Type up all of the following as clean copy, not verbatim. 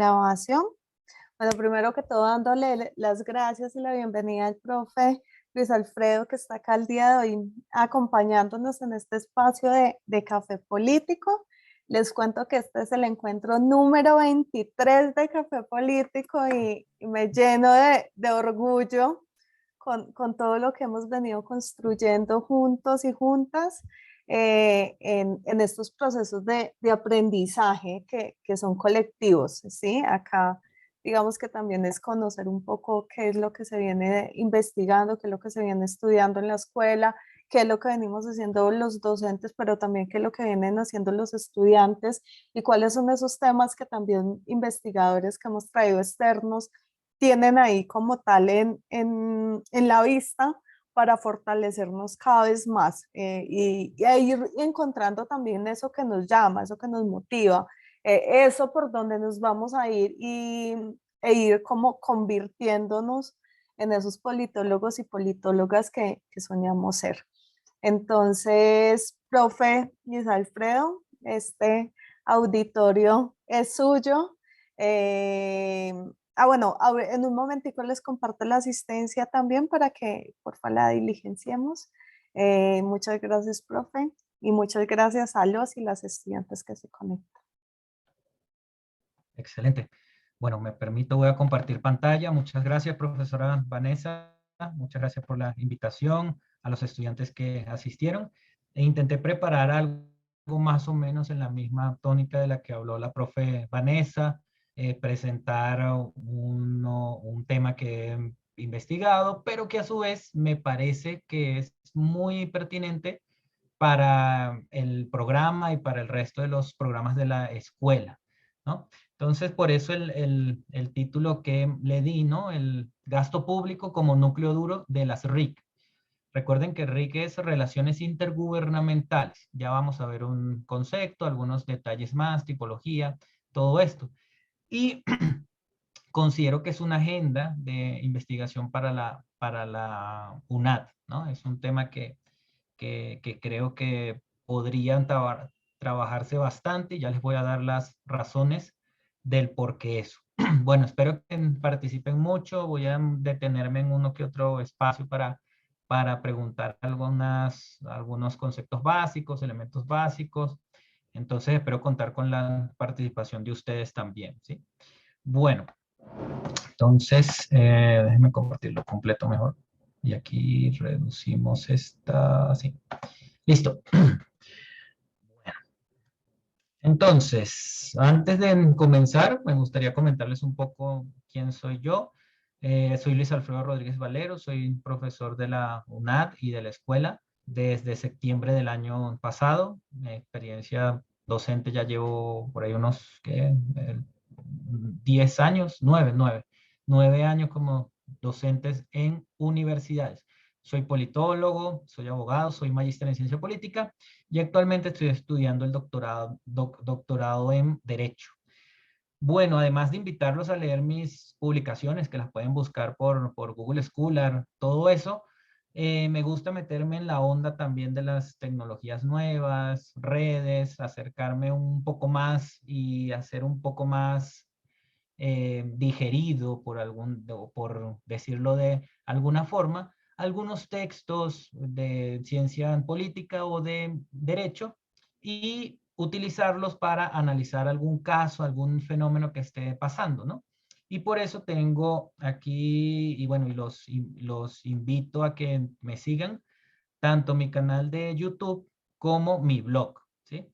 Grabación. Bueno, primero que todo, dándole las gracias y la bienvenida al profe Luis Alfredo, que está acá el día de hoy acompañándonos en este espacio de Café Político. Les cuento que este es el encuentro número 23 de Café Político y me lleno de orgullo con todo lo que hemos venido construyendo juntos y juntas en estos procesos de aprendizaje que son colectivos, ¿sí? Acá digamos que también es conocer un poco qué es lo que se viene investigando, qué es lo que se viene estudiando en la escuela, qué es lo que venimos haciendo los docentes, pero también qué es lo que vienen haciendo los estudiantes y cuáles son esos temas que también investigadores que hemos traído externos tienen ahí como tal en la vista para fortalecernos cada vez más y a ir encontrando también eso que nos llama, eso que nos motiva, eso por donde nos vamos a ir e ir como convirtiéndonos en esos politólogos y politólogas que soñamos ser. Entonces, profe Luis Alfredo, este auditorio es suyo. Eh, bueno, en un momentico les comparto la asistencia también para que por favor la diligenciemos. Muchas gracias, profe, y muchas gracias a los y las estudiantes que se conectan. Excelente. Bueno, me permito, voy a compartir pantalla. Muchas gracias, profesora Vanessa. Muchas gracias por la invitación a los estudiantes que asistieron. E intenté preparar algo más o menos en la misma tónica de la que habló la profe Vanessa, presentar un tema que he investigado, pero que a su vez me parece que es muy pertinente para el programa y para el resto de los programas de la escuela, ¿no? Entonces, por eso el título que le di, ¿no? El gasto público como núcleo duro de las RIC. Recuerden que RIC es Relaciones Intergubernamentales. Ya vamos a ver un concepto, algunos detalles más, tipología, todo esto. Y considero que es una agenda de investigación para la UNAD, ¿no? Es un tema que creo que podrían trabajarse bastante y ya les voy a dar las razones del por qué eso. Bueno, espero que participen mucho. Voy a detenerme en uno que otro espacio para preguntar algunos conceptos básicos, elementos básicos. Entonces espero contar con la participación de ustedes también, ¿sí? Bueno, entonces déjenme compartirlo completo mejor. Y aquí reducimos esta, sí. Listo. Entonces, antes de comenzar, me gustaría comentarles un poco quién soy yo. Soy Luis Alfredo Rodríguez Valero, soy profesor de la UNAD y de la escuela desde septiembre del año pasado. Mi experiencia docente ya llevo por ahí unos, ¿qué? 10 años, 9 años como docentes en universidades. Soy politólogo, soy abogado, soy magíster en ciencia política y actualmente estoy estudiando el doctorado en Derecho. Bueno, además de invitarlos a leer mis publicaciones, que las pueden buscar por Google Scholar, todo eso, me gusta meterme en la onda también de las tecnologías nuevas, redes, acercarme un poco más y hacer un poco más digerido, por decirlo de alguna forma, algunos textos de ciencia política o de derecho y utilizarlos para analizar algún caso, algún fenómeno que esté pasando, ¿no? Y por eso tengo aquí, y bueno, los invito a que me sigan, tanto mi canal de YouTube como mi blog, ¿sí?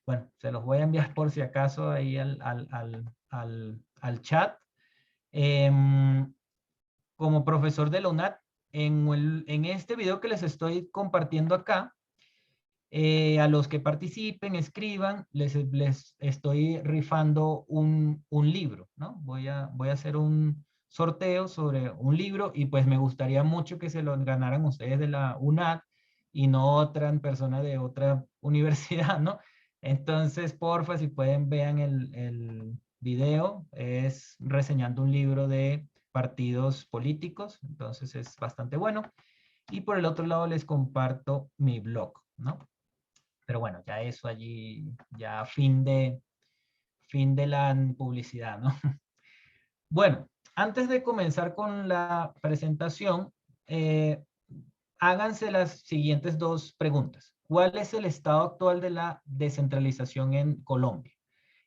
Bueno, se los voy a enviar por si acaso ahí al chat. Em, Como profesor de la UNAD, en este video que les estoy compartiendo acá, a los que participen, escriban, les estoy rifando un libro, ¿no? Voy a hacer un sorteo sobre un libro y pues me gustaría mucho que se lo ganaran ustedes de la UNAD y no otra persona de otra universidad, ¿no? Entonces, porfa, si pueden, vean el video, es reseñando un libro de partidos políticos, entonces es bastante bueno. Y por el otro lado les comparto mi blog, ¿no? Pero bueno, ya eso allí, ya fin de la publicidad, ¿no? Bueno, antes de comenzar con la presentación, háganse las siguientes dos preguntas. ¿Cuál es el estado actual de la descentralización en Colombia?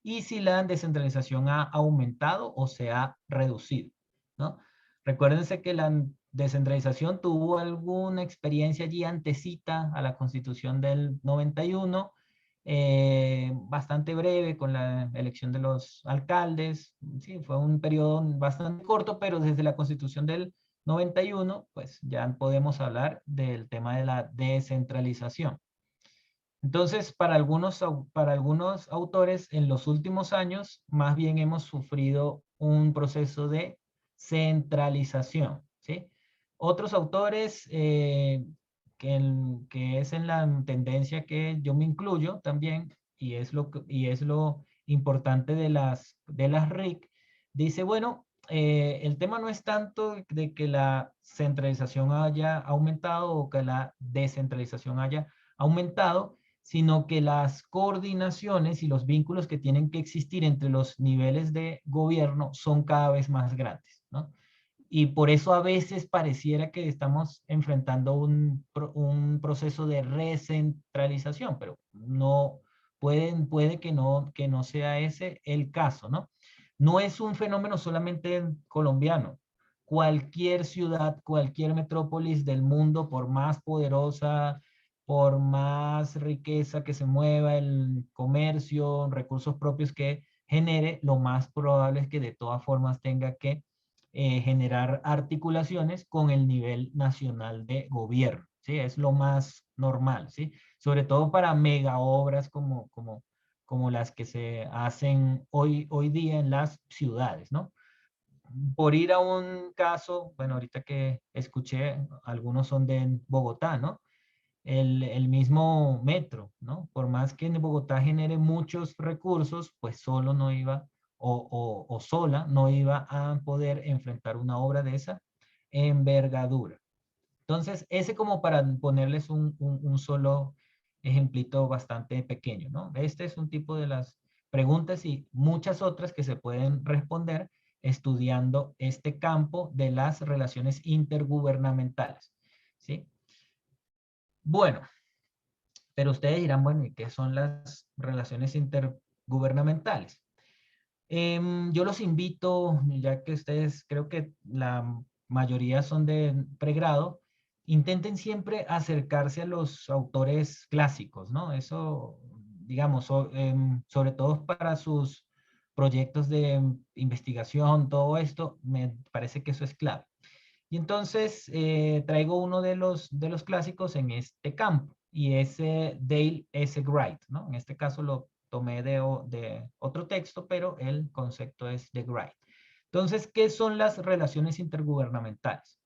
Y si la descentralización ha aumentado o se ha reducido, ¿no? Recuérdense que la descentralización tuvo alguna experiencia allí antesita a la Constitución del 91, bastante breve con la elección de los alcaldes. Sí, fue un periodo bastante corto, pero desde la Constitución del 91, pues ya podemos hablar del tema de la descentralización. Entonces, para algunos autores, en los últimos años, más bien hemos sufrido un proceso de centralización, ¿sí? Otros autores, que es en la tendencia que yo me incluyo también, y es lo importante de las RIC, dice, bueno, el tema no es tanto de que la centralización haya aumentado o que la descentralización haya aumentado, sino que las coordinaciones y los vínculos que tienen que existir entre los niveles de gobierno son cada vez más grandes, ¿no? Y por eso a veces pareciera que estamos enfrentando un proceso de recentralización, pero no puede que no sea ese el caso, ¿no? No es un fenómeno solamente colombiano. Cualquier ciudad, cualquier metrópolis del mundo, por más poderosa, por más riqueza que se mueva, el comercio, recursos propios que genere, lo más probable es que de todas formas tenga que generar articulaciones con el nivel nacional de gobierno, ¿sí? Es lo más normal, ¿sí? Sobre todo para mega obras como las que se hacen hoy día en las ciudades, ¿no? Por ir a un caso, bueno, ahorita que escuché, algunos son de Bogotá, ¿no? El mismo metro, ¿no? Por más que en Bogotá genere muchos recursos, pues solo no iba o sola no iba a poder enfrentar una obra de esa envergadura. Entonces, ese como para ponerles un solo ejemplito bastante pequeño, ¿no? Este es un tipo de las preguntas y muchas otras que se pueden responder estudiando este campo de las relaciones intergubernamentales, ¿sí? Bueno, pero ustedes dirán, bueno, ¿y qué son las relaciones intergubernamentales? Yo los invito, ya que ustedes creo que la mayoría son de pregrado, intenten siempre acercarse a los autores clásicos, ¿no? Eso, digamos, sobre todo para sus proyectos de investigación, todo esto, me parece que eso es clave. Y entonces traigo uno de los clásicos en este campo, y es Dale S. Wright, ¿no? En este caso lo tomé de otro texto, pero el concepto es de Wright. Entonces, ¿qué son las relaciones intergubernamentales?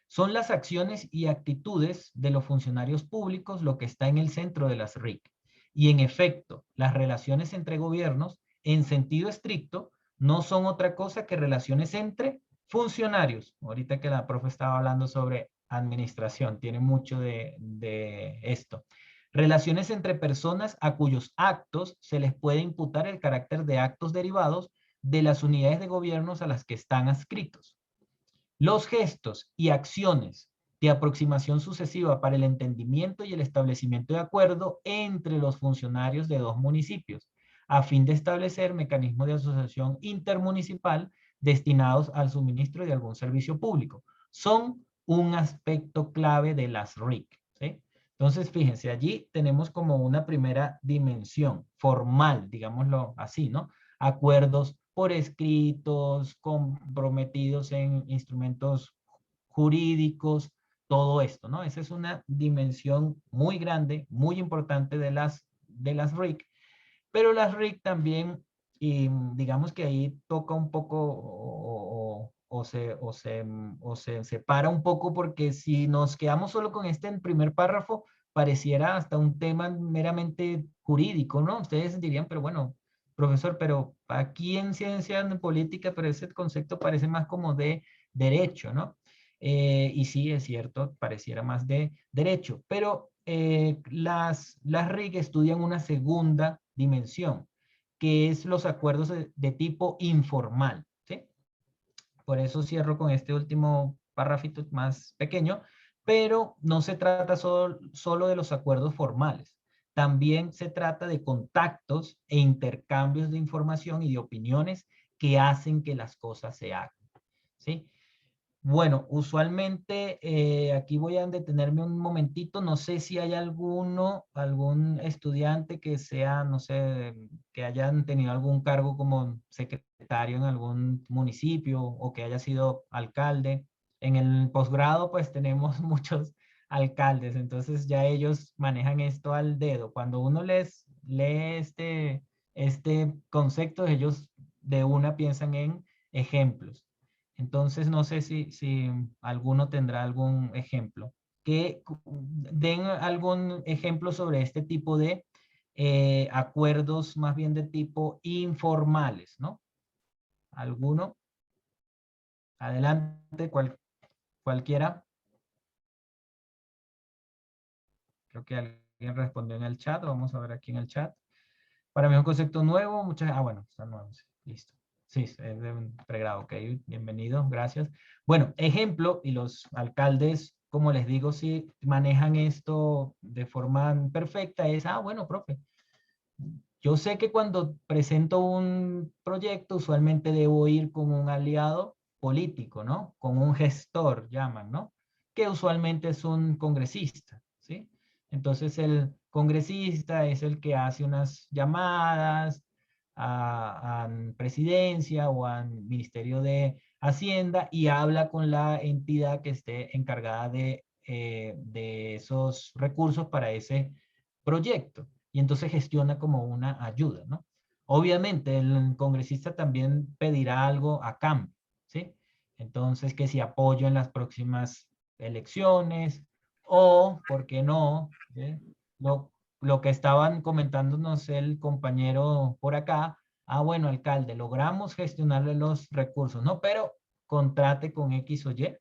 Son las acciones y actitudes de los funcionarios públicos lo que está en el centro de las RIC. Y en efecto, las relaciones entre gobiernos, en sentido estricto, no son otra cosa que relaciones entre funcionarios. Ahorita que la profe estaba hablando sobre administración, tiene mucho de esto. Relaciones entre personas a cuyos actos se les puede imputar el carácter de actos derivados de las unidades de gobiernos a las que están adscritos. Los gestos y acciones de aproximación sucesiva para el entendimiento y el establecimiento de acuerdo entre los funcionarios de dos municipios, a fin de establecer mecanismos de asociación intermunicipal destinados al suministro de algún servicio público. Son un aspecto clave de las RIC, ¿sí? Entonces, fíjense, allí tenemos como una primera dimensión formal, digámoslo así, ¿no? Acuerdos por escritos, comprometidos en instrumentos jurídicos, todo esto, ¿no? Esa es una dimensión muy grande, muy importante de las RIC, pero las RIC también, y digamos que ahí toca un poco o se separa un poco, porque si nos quedamos solo con este en primer párrafo, pareciera hasta un tema meramente jurídico, ¿no? Ustedes dirían, pero bueno, profesor, pero aquí en ciencia, en política, pero ese concepto parece más como de derecho, ¿no? Y sí, es cierto, pareciera más de derecho, pero las RIC estudian una segunda dimensión, que es los acuerdos de tipo informal, ¿sí? Por eso cierro con este último párrafito más pequeño, pero no se trata solo de los acuerdos formales. También se trata de contactos e intercambios de información y de opiniones que hacen que las cosas se hagan, ¿sí? Bueno, usualmente aquí voy a detenerme un momentito. No sé si hay algún estudiante que sea, no sé, que hayan tenido algún cargo como secretario en algún municipio o que haya sido alcalde. En el posgrado, pues tenemos muchos alcaldes, entonces ya ellos manejan esto al dedo. Cuando uno les lee este concepto, ellos de una piensan en ejemplos. Entonces, no sé si alguno tendrá algún ejemplo. Que den algún ejemplo sobre este tipo de acuerdos más bien de tipo informales, ¿no? ¿Alguno? Adelante, cualquiera. Creo que alguien respondió en el chat. Vamos a ver aquí en el chat. Para mí es un concepto nuevo. Bueno, está nuevo. Sí, listo. Sí, es de un pregrado. Ok, bienvenido. Gracias. Bueno, ejemplo, y los alcaldes, como les digo, si manejan esto de forma perfecta, bueno, profe, yo sé que cuando presento un proyecto, usualmente debo ir con un aliado político, ¿no? Con un gestor, llaman, ¿no? Que usualmente es un congresista, ¿sí? Entonces el congresista es el que hace unas llamadas a presidencia o al Ministerio de Hacienda y habla con la entidad que esté encargada de esos recursos para ese proyecto y entonces gestiona como una ayuda, ¿no? Obviamente el congresista también pedirá algo a cambio, ¿sí? Entonces que si apoyo en las próximas elecciones o, ¿por qué no? ¿Sí? Lo que estaban comentándonos el compañero por acá, bueno, alcalde, logramos gestionarle los recursos, ¿no? Pero contrate con X o Y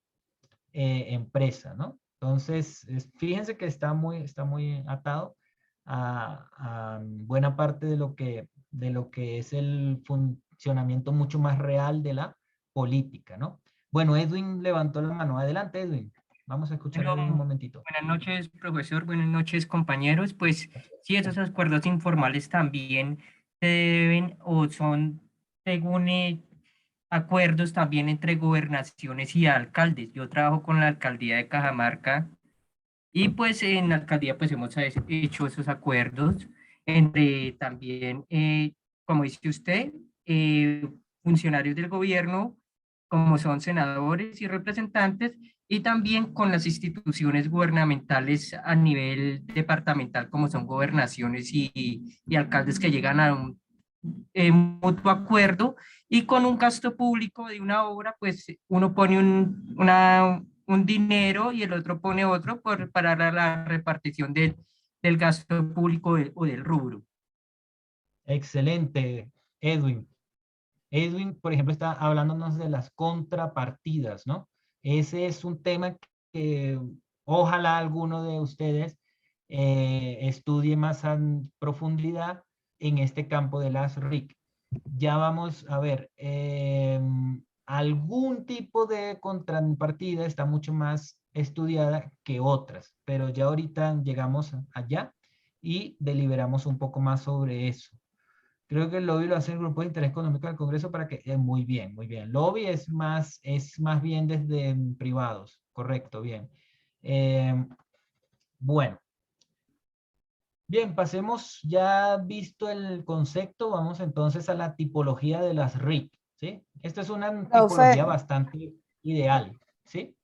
empresa, ¿no? Entonces, fíjense que está muy atado a buena parte de lo que es el funcionamiento mucho más real de la política, ¿no? Bueno, Edwin levantó la mano. Adelante, Edwin. Vamos a escuchar a Bueno, Edwin un momentito. buenas noches, profesor. Buenas noches, compañeros. Pues sí, esos acuerdos informales también se deben o son según acuerdos también entre gobernaciones y alcaldes. Yo trabajo con la alcaldía de Cajamarca y pues en la alcaldía pues hemos hecho esos acuerdos entre también, como dice usted, eh, funcionarios del gobierno, como son senadores y representantes, y también con las instituciones gubernamentales a nivel departamental, como son gobernaciones y alcaldes que llegan a un mutuo acuerdo y con un gasto público de una obra, pues uno pone un dinero y el otro pone otro para la repartición del gasto público o del rubro. Excelente, Edwin. Edwin, por ejemplo, está hablándonos de las contrapartidas, ¿no? Ese es un tema que ojalá alguno de ustedes estudie más en profundidad en este campo de las RIC. Ya vamos a ver, algún tipo de contrapartida está mucho más estudiada que otras, pero ya ahorita llegamos allá y deliberamos un poco más sobre eso. Creo que el lobby lo hace el Grupo de Interés Económico del Congreso para que, muy bien, muy bien. Lobby es más bien desde privados, correcto, bien. Eh, bueno, bien, pasemos, ya visto el concepto, vamos entonces a la tipología de las RIC, ¿sí? Esta es una Profe, tipología bastante ideal, ¿sí?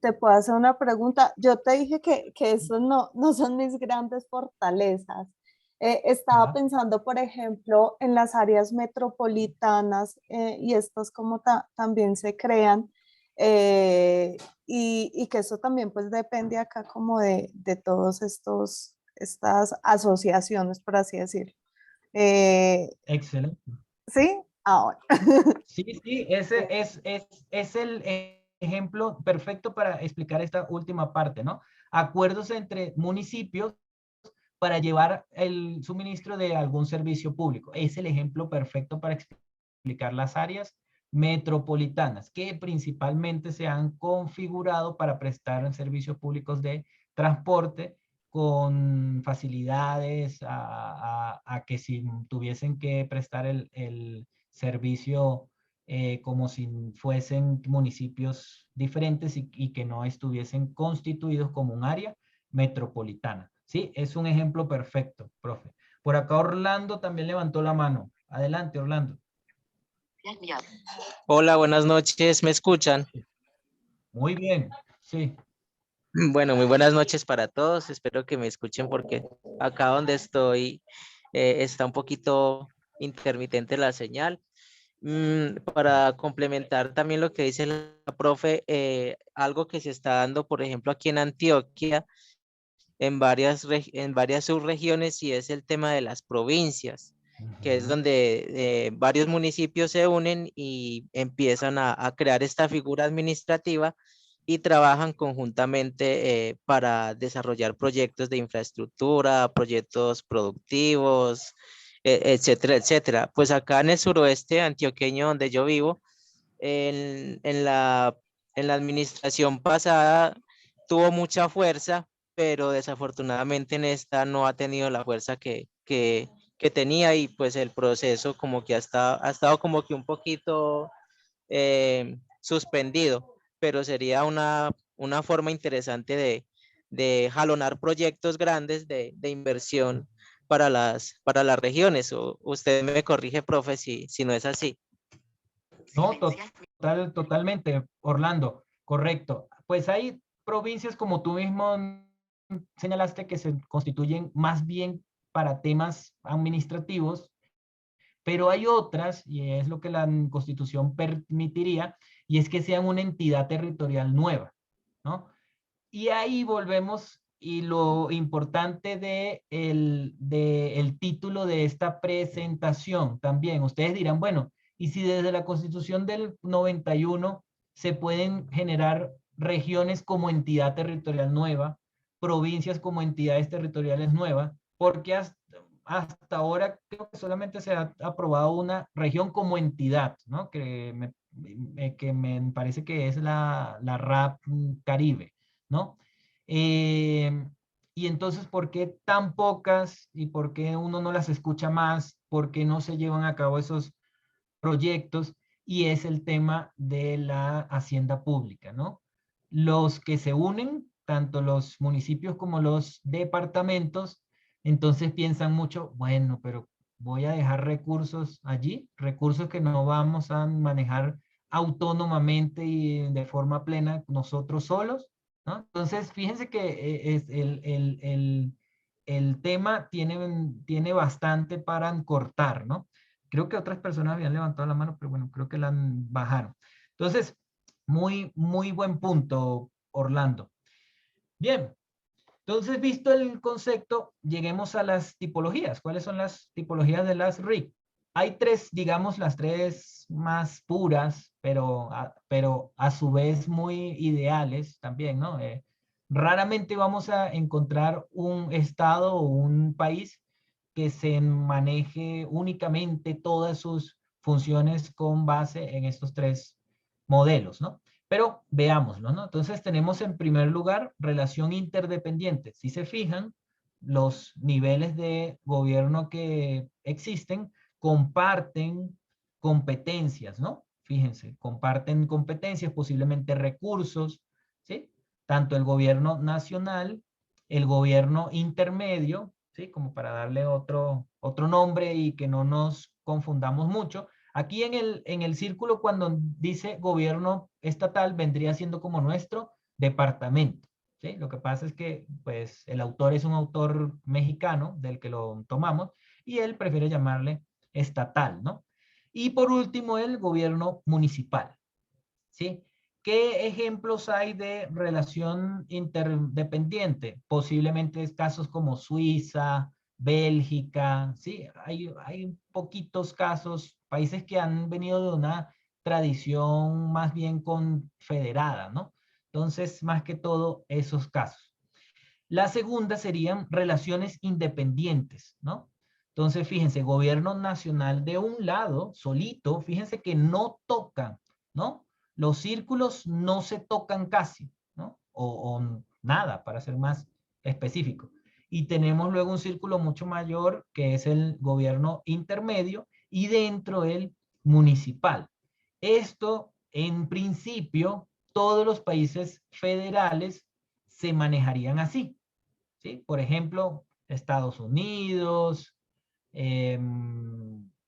te puedo hacer una pregunta. Yo te dije que eso no son mis grandes fortalezas. Estaba Ajá. pensando, por ejemplo, en las áreas metropolitanas y estas como también se crean y que eso también pues depende acá como de todos estas asociaciones, por así decirlo. Eh, Excelente. ¿Sí? Ahora. Sí, sí, ese es el ejemplo perfecto para explicar esta última parte, ¿no? Acuerdos entre municipios para llevar el suministro de algún servicio público. Es el ejemplo perfecto para explicar las áreas metropolitanas, que principalmente se han configurado para prestar servicios públicos de transporte con facilidades a que si tuviesen que prestar el servicio como si fuesen municipios diferentes y que no estuviesen constituidos como un área metropolitana. Sí, es un ejemplo perfecto, profe. Por acá Orlando también levantó la mano. Adelante, Orlando. Hola, buenas noches, ¿me escuchan? Muy bien, sí. Bueno, muy buenas noches para todos, espero que me escuchen porque acá donde estoy está un poquito intermitente la señal. Para complementar también lo que dice la profe, algo que se está dando, por ejemplo, aquí en Antioquia, en varias subregiones, y es el tema de las provincias, que es donde varios municipios se unen y empiezan a crear esta figura administrativa y trabajan conjuntamente para desarrollar proyectos de infraestructura, proyectos productivos, etcétera, etcétera. Pues acá en el suroeste antioqueño donde yo vivo, en la administración pasada tuvo mucha fuerza, pero desafortunadamente en esta no ha tenido la fuerza que tenía, y pues el proceso como que ha estado como que un poquito suspendido, pero sería una forma interesante de jalonar proyectos grandes de inversión para las regiones. O usted me corrige, profe, si no es así. No, totalmente, Orlando, correcto. Pues hay provincias como tú mismo señalaste que se constituyen más bien para temas administrativos, pero hay otras, y es lo que la Constitución permitiría, y es que sean una entidad territorial nueva, ¿no? Y ahí volvemos, y lo importante de el título de esta presentación también, ustedes dirán, bueno, y si desde la Constitución del 91 se pueden generar regiones como entidad territorial nueva, provincias como entidades territoriales nuevas, porque hasta ahora creo que solamente se ha aprobado una región como entidad, ¿no? Que me parece que es la RAP Caribe, ¿no? Eh, y entonces, ¿por qué tan pocas y por qué uno no las escucha más? ¿Por qué no se llevan a cabo esos proyectos? Y es el tema de la hacienda pública, ¿no? Los que se unen, tanto los municipios como los departamentos, entonces piensan mucho, bueno, pero voy a dejar recursos allí, recursos que no vamos a manejar autónomamente y de forma plena nosotros solos, ¿no? Entonces, fíjense que es el tema tiene bastante para cortar, ¿no? Creo que otras personas habían levantado la mano, pero bueno, creo que la bajaron. Entonces, muy buen punto, Orlando. Bien, entonces, visto el concepto, lleguemos a las tipologías. ¿Cuáles son las tipologías de las RIC? Hay tres, digamos, las tres más puras, pero a su vez muy ideales también, ¿no? Raramente vamos a encontrar un estado o un país que se maneje únicamente todas sus funciones con base en estos tres modelos, ¿no? Pero veámoslo, ¿no? Entonces tenemos en primer lugar relación interdependiente. Si se fijan, los niveles de gobierno que existen comparten competencias, ¿no? Fíjense, comparten competencias, posiblemente recursos, ¿sí? Tanto el gobierno nacional, el gobierno intermedio, ¿sí? Como para darle otro nombre y que no nos confundamos mucho. Aquí en el círculo, cuando dice gobierno estatal, vendría siendo como nuestro departamento, ¿sí? Lo que pasa es que, pues, el autor es un autor mexicano del que lo tomamos y él prefiere llamarle estatal, ¿no? Y por último, el gobierno municipal, ¿sí? ¿Qué ejemplos hay de relación interdependiente? Posiblemente casos como Suiza, Bélgica, ¿sí? Hay poquitos casos, países que han venido de una tradición más bien confederada, ¿no? Entonces, más que todo, esos casos. La segunda serían relaciones independientes, ¿no? Entonces, fíjense, gobierno nacional de un lado, solito, fíjense que no tocan, ¿no? Los círculos no se tocan casi, ¿no? O nada, para ser más específico. Y tenemos luego un círculo mucho mayor, que es el gobierno intermedio, y dentro el municipal. Esto, en principio, todos los países federales se manejarían así, ¿sí? Por ejemplo, Estados Unidos,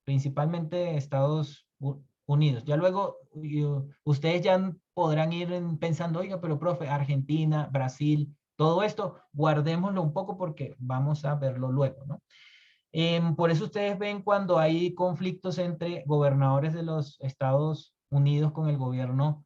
principalmente Estados Unidos. Ya luego ustedes ya podrán ir pensando, oiga, pero profe, Argentina, Brasil, todo esto, guardémoslo un poco porque vamos a verlo luego, ¿no? Por eso ustedes ven cuando hay conflictos entre gobernadores de los Estados Unidos con el gobierno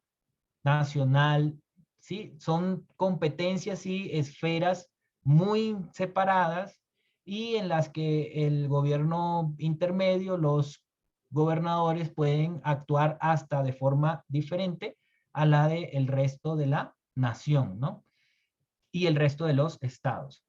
nacional, ¿sí? Son competencias y esferas muy separadas y en las que el gobierno intermedio, los gobernadores pueden actuar hasta de forma diferente a la del resto de la nación, ¿no? Y el resto de los estados.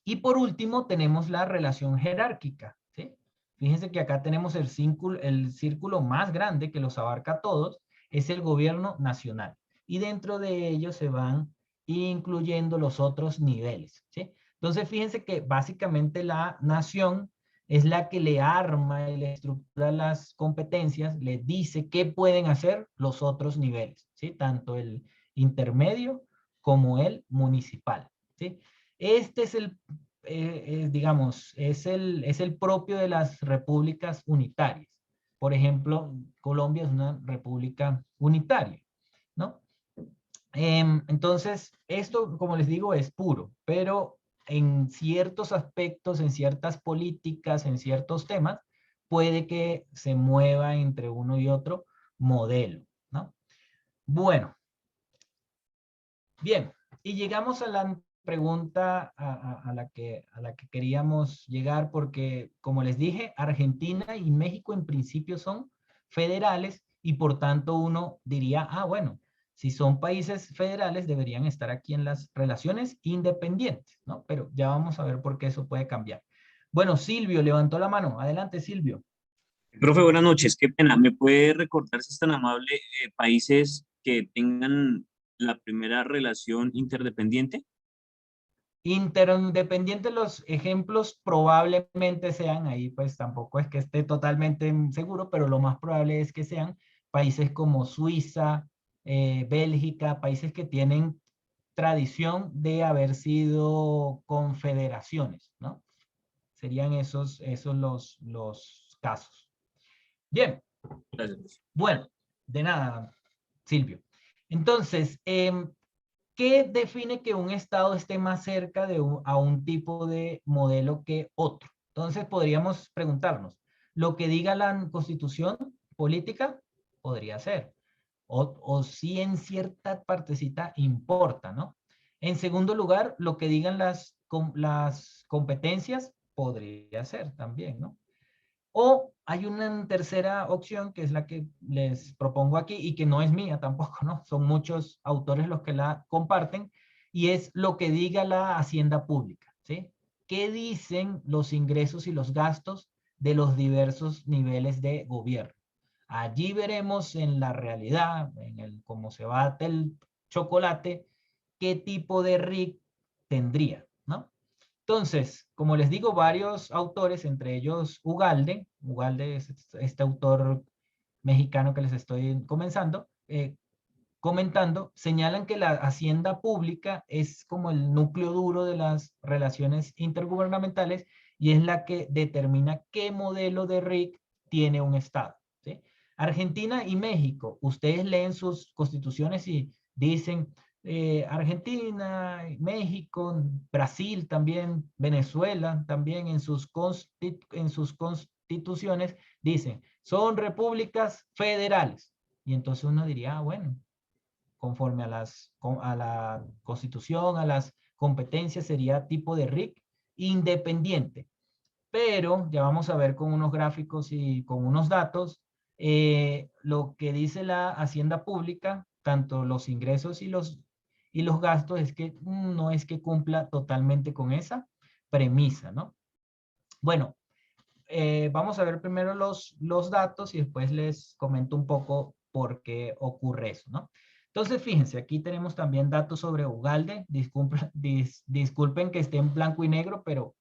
Y por último tenemos la relación jerárquica, ¿sí? Fíjense que acá tenemos el círculo más grande que los abarca a todos, es el gobierno nacional. Y dentro de ellos se van incluyendo los otros niveles, ¿sí? Entonces fíjense que básicamente la nación es la que le arma y le estructura las competencias, le dice qué pueden hacer los otros niveles, ¿sí? Tanto el intermedio como el municipal, ¿sí? Este es digamos, es el propio de las repúblicas unitarias. Por ejemplo, Colombia es una república unitaria, ¿no? Entonces, esto, como les digo, es puro, pero en ciertos aspectos, en ciertas políticas, en ciertos temas, puede que se mueva entre uno y otro modelo, ¿no? Bueno, bien, y llegamos a la pregunta a la que queríamos llegar, porque como les dije, Argentina y México en principio son federales y por tanto uno diría, ah, bueno, si son países federales deberían estar aquí en las relaciones independientes, ¿no? Pero ya vamos a ver por qué eso puede cambiar. Bueno, Silvio levantó la mano. Adelante, Silvio. Profe, buenas noches. Qué pena. ¿Me puede recordar, si es tan amable, países que tengan la primera relación interdependiente? Interindependientes, los ejemplos probablemente sean, ahí pues tampoco es que esté totalmente seguro, pero lo más probable es que sean países como Suiza, Bélgica, países que tienen tradición de haber sido confederaciones, ¿no? Serían esos los casos. Bien, Gracias. bueno, de nada, Silvio. Entonces, ¿qué define que un Estado esté más cerca a un tipo de modelo que otro? Entonces podríamos preguntarnos, ¿lo que diga la Constitución política? Podría ser. O si en cierta partecita importa, ¿no? En segundo lugar, lo que digan las competencias podría ser también, ¿no? O hay una tercera opción que es la que les propongo aquí y que no es mía tampoco, ¿no? Son muchos autores los que la comparten y es lo que diga la hacienda pública, ¿sí? ¿Qué dicen los ingresos y los gastos de los diversos niveles de gobierno? Allí veremos en la realidad, cómo se bate el chocolate, qué tipo de RIC tendría, ¿no? Entonces, como les digo, varios autores, entre ellos Ugalde es este autor mexicano que les estoy comentando, señalan que la hacienda pública es como el núcleo duro de las relaciones intergubernamentales y es la que determina qué modelo de RIC tiene un Estado, ¿sí? Argentina y México, ustedes leen sus constituciones y dicen, Argentina, México, Brasil también, Venezuela también en sus constituciones dicen, son repúblicas federales. Y entonces uno diría, ah, bueno, conforme a la constitución, a las competencias, sería tipo de RIC independiente. Pero ya vamos a ver con unos gráficos y con unos datos, lo que dice la hacienda pública, tanto los ingresos y los y los gastos es que no es que cumpla totalmente con esa premisa, ¿no? Bueno, vamos a ver primero los datos y después les comento un poco por qué ocurre eso, ¿no? Entonces, fíjense, aquí tenemos también datos sobre Ugalde. Disculpen que esté en blanco y negro, pero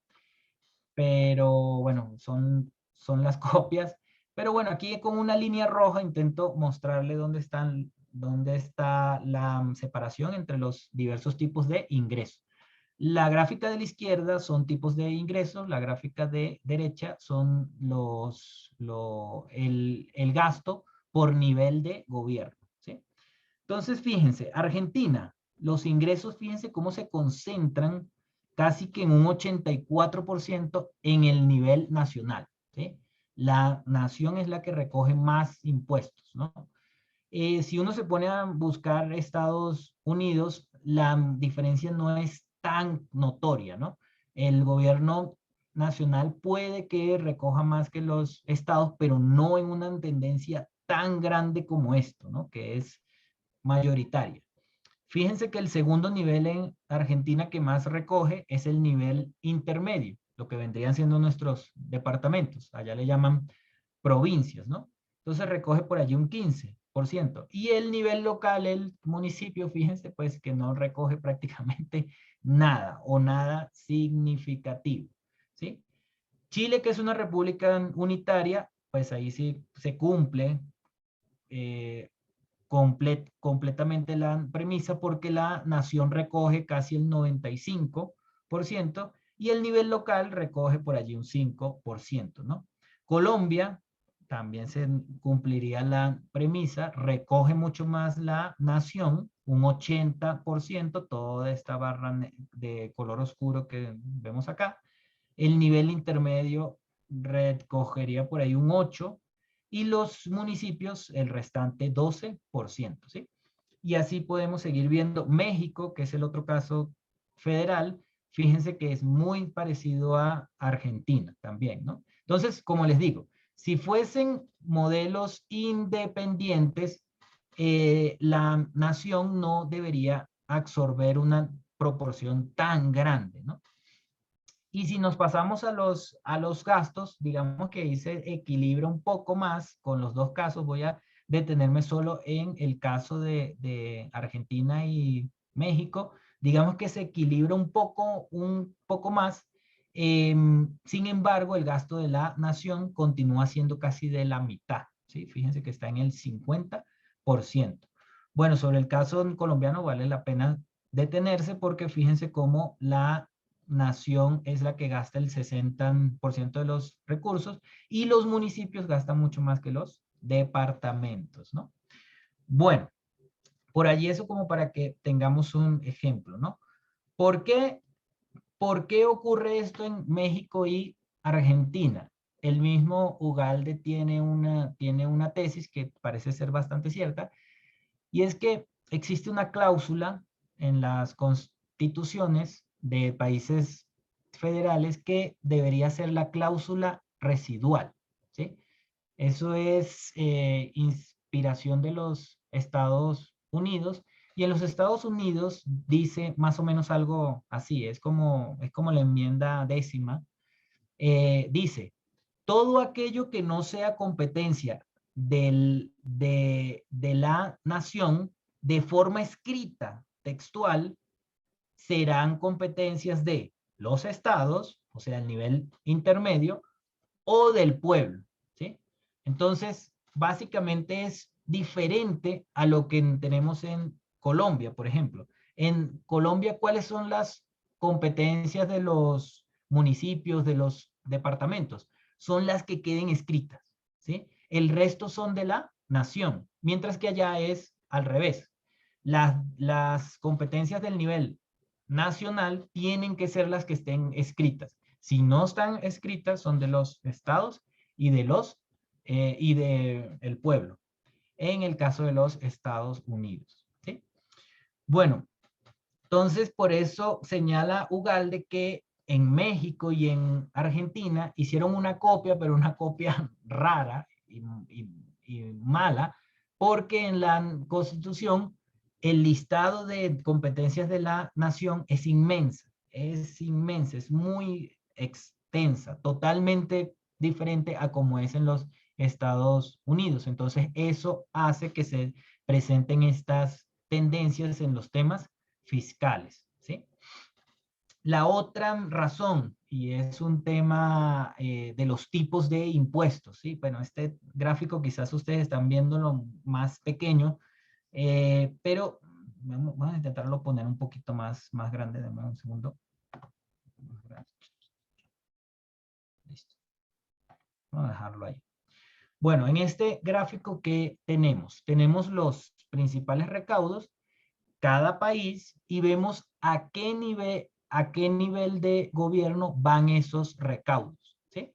bueno, son las copias. Pero bueno, aquí con una línea roja intento mostrarle dónde está la separación entre los diversos tipos de ingresos. La gráfica de la izquierda son tipos de ingresos, la gráfica de derecha son el gasto por nivel de gobierno, ¿sí? Entonces, fíjense, Argentina, los ingresos, fíjense cómo se concentran casi que en un 84% en el nivel nacional, ¿sí? La nación es la que recoge más impuestos, ¿no? Si uno se pone a buscar Estados Unidos, la diferencia no es tan notoria, ¿no? El gobierno nacional puede que recoja más que los estados, pero no en una tendencia tan grande como esto, ¿no? Que es mayoritaria. Fíjense que el segundo nivel en Argentina que más recoge es el nivel intermedio, lo que vendrían siendo nuestros departamentos. Allá le llaman provincias, ¿no? Entonces recoge por allí un 15%. Y el nivel local, el municipio, fíjense pues que no recoge prácticamente nada o nada significativo, ¿sí? Chile, que es una república unitaria, pues ahí sí se cumple completamente la premisa porque la nación recoge casi el 95% y el nivel local recoge por allí un 5%, ¿no? Colombia también se cumpliría la premisa, recoge mucho más la nación, un 80%, toda esta barra de color oscuro que vemos acá. El nivel intermedio recogería por ahí un 8%, y los municipios el restante 12%, ¿sí? Y así podemos seguir viendo México, que es el otro caso federal, fíjense que es muy parecido a Argentina también, ¿no? Entonces, como les digo, si fuesen modelos independientes, la nación no debería absorber una proporción tan grande, ¿no? Y si nos pasamos a los gastos, digamos que ahí se equilibra un poco más con los dos casos. Voy a detenerme solo en el caso de Argentina y México. Digamos que se equilibra un poco más. Sin embargo, el gasto de la nación continúa siendo casi de la mitad, ¿sí? Fíjense que está en el 50%. Bueno, sobre el caso colombiano vale la pena detenerse porque fíjense cómo la nación es la que gasta el 60% de los recursos y los municipios gastan mucho más que los departamentos, ¿no? Bueno, por allí eso como para que tengamos un ejemplo, ¿no? ¿Por qué ocurre esto en México y Argentina? El mismo Ugalde tiene una tesis que parece ser bastante cierta, y es que existe una cláusula en las constituciones de países federales que debería ser la cláusula residual, ¿sí? Eso es inspiración de los Estados Unidos, y en los Estados Unidos dice más o menos algo así, es como la enmienda 10ª, dice, todo aquello que no sea competencia de la nación de forma escrita, textual, serán competencias de los estados, o sea, el nivel intermedio, o del pueblo, ¿sí? Entonces, básicamente es diferente a lo que tenemos en Colombia, por ejemplo. En Colombia, ¿cuáles son las competencias de los municipios, de los departamentos? Son las que queden escritas, ¿sí? El resto son de la nación, mientras que allá es al revés. Las competencias del nivel nacional tienen que ser las que estén escritas. Si no están escritas, son de los estados y del pueblo, en el caso de los Estados Unidos, ¿sí? Bueno, entonces por eso señala Ugalde que en México y en Argentina hicieron una copia, pero una copia rara y mala, porque en la Constitución el listado de competencias de la nación es inmensa, es muy extensa, totalmente diferente a como es en los Estados Unidos. Entonces, eso hace que se presenten estas tendencias en los temas fiscales, ¿sí? La otra razón, y es un tema de los tipos de impuestos, ¿sí? Bueno, este gráfico quizás ustedes están viéndolo más pequeño, pero vamos a intentarlo poner un poquito más grande. Dame un segundo. Listo. Vamos a dejarlo ahí. Bueno, en este gráfico que tenemos los principales recaudos, cada país, y vemos a qué nivel de gobierno van esos recaudos, ¿sí?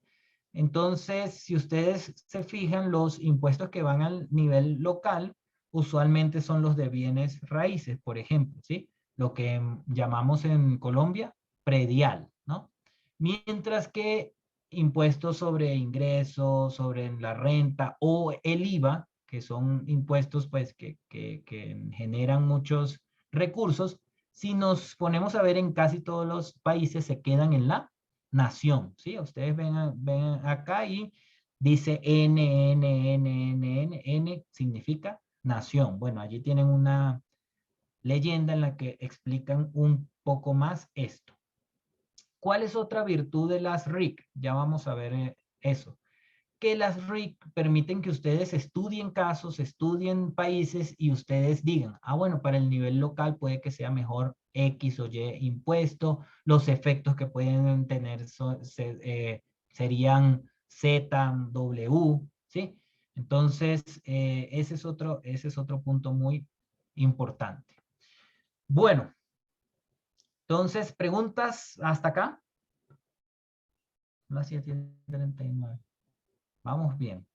Entonces, si ustedes se fijan, los impuestos que van al nivel local, usualmente son los de bienes raíces, por ejemplo, ¿sí? Lo que llamamos en Colombia predial, ¿no? Mientras que impuestos sobre ingresos, sobre la renta o el IVA, que son impuestos pues que generan muchos recursos, si nos ponemos a ver en casi todos los países se quedan en la nación, ¿sí? Ustedes ven acá y dice N significa nación. Bueno, allí tienen una leyenda en la que explican un poco más esto. ¿Cuál es otra virtud de las RIC? Ya vamos a ver eso. Que las RIC permiten que ustedes estudien casos, estudien países y ustedes digan, ah, bueno, para el nivel local puede que sea mejor X o Y impuesto, los efectos que pueden tener serían Z, W, ¿sí? Entonces, ese es otro punto muy importante. Bueno, entonces, ¿preguntas hasta acá? Las 7:39. Vamos bien.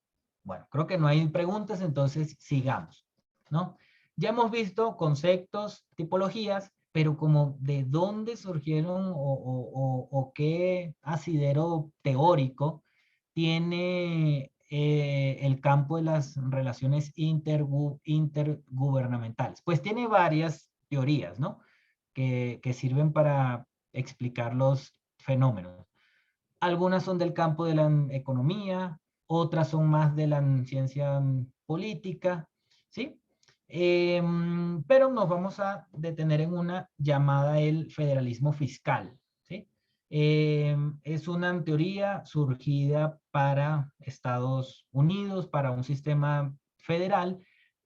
Bueno, creo que no hay preguntas, entonces sigamos, ¿no? Ya hemos visto conceptos, tipologías, pero como de dónde surgieron o qué asidero teórico tiene el campo de las relaciones intergubernamentales. Pues tiene varias teorías, ¿no? Que sirven para explicar los fenómenos. Algunas son del campo de la economía, otras son más de la ciencia política, ¿sí? Pero nos vamos a detener en una llamada el federalismo fiscal, ¿sí? Es una teoría surgida para Estados Unidos, para un sistema federal,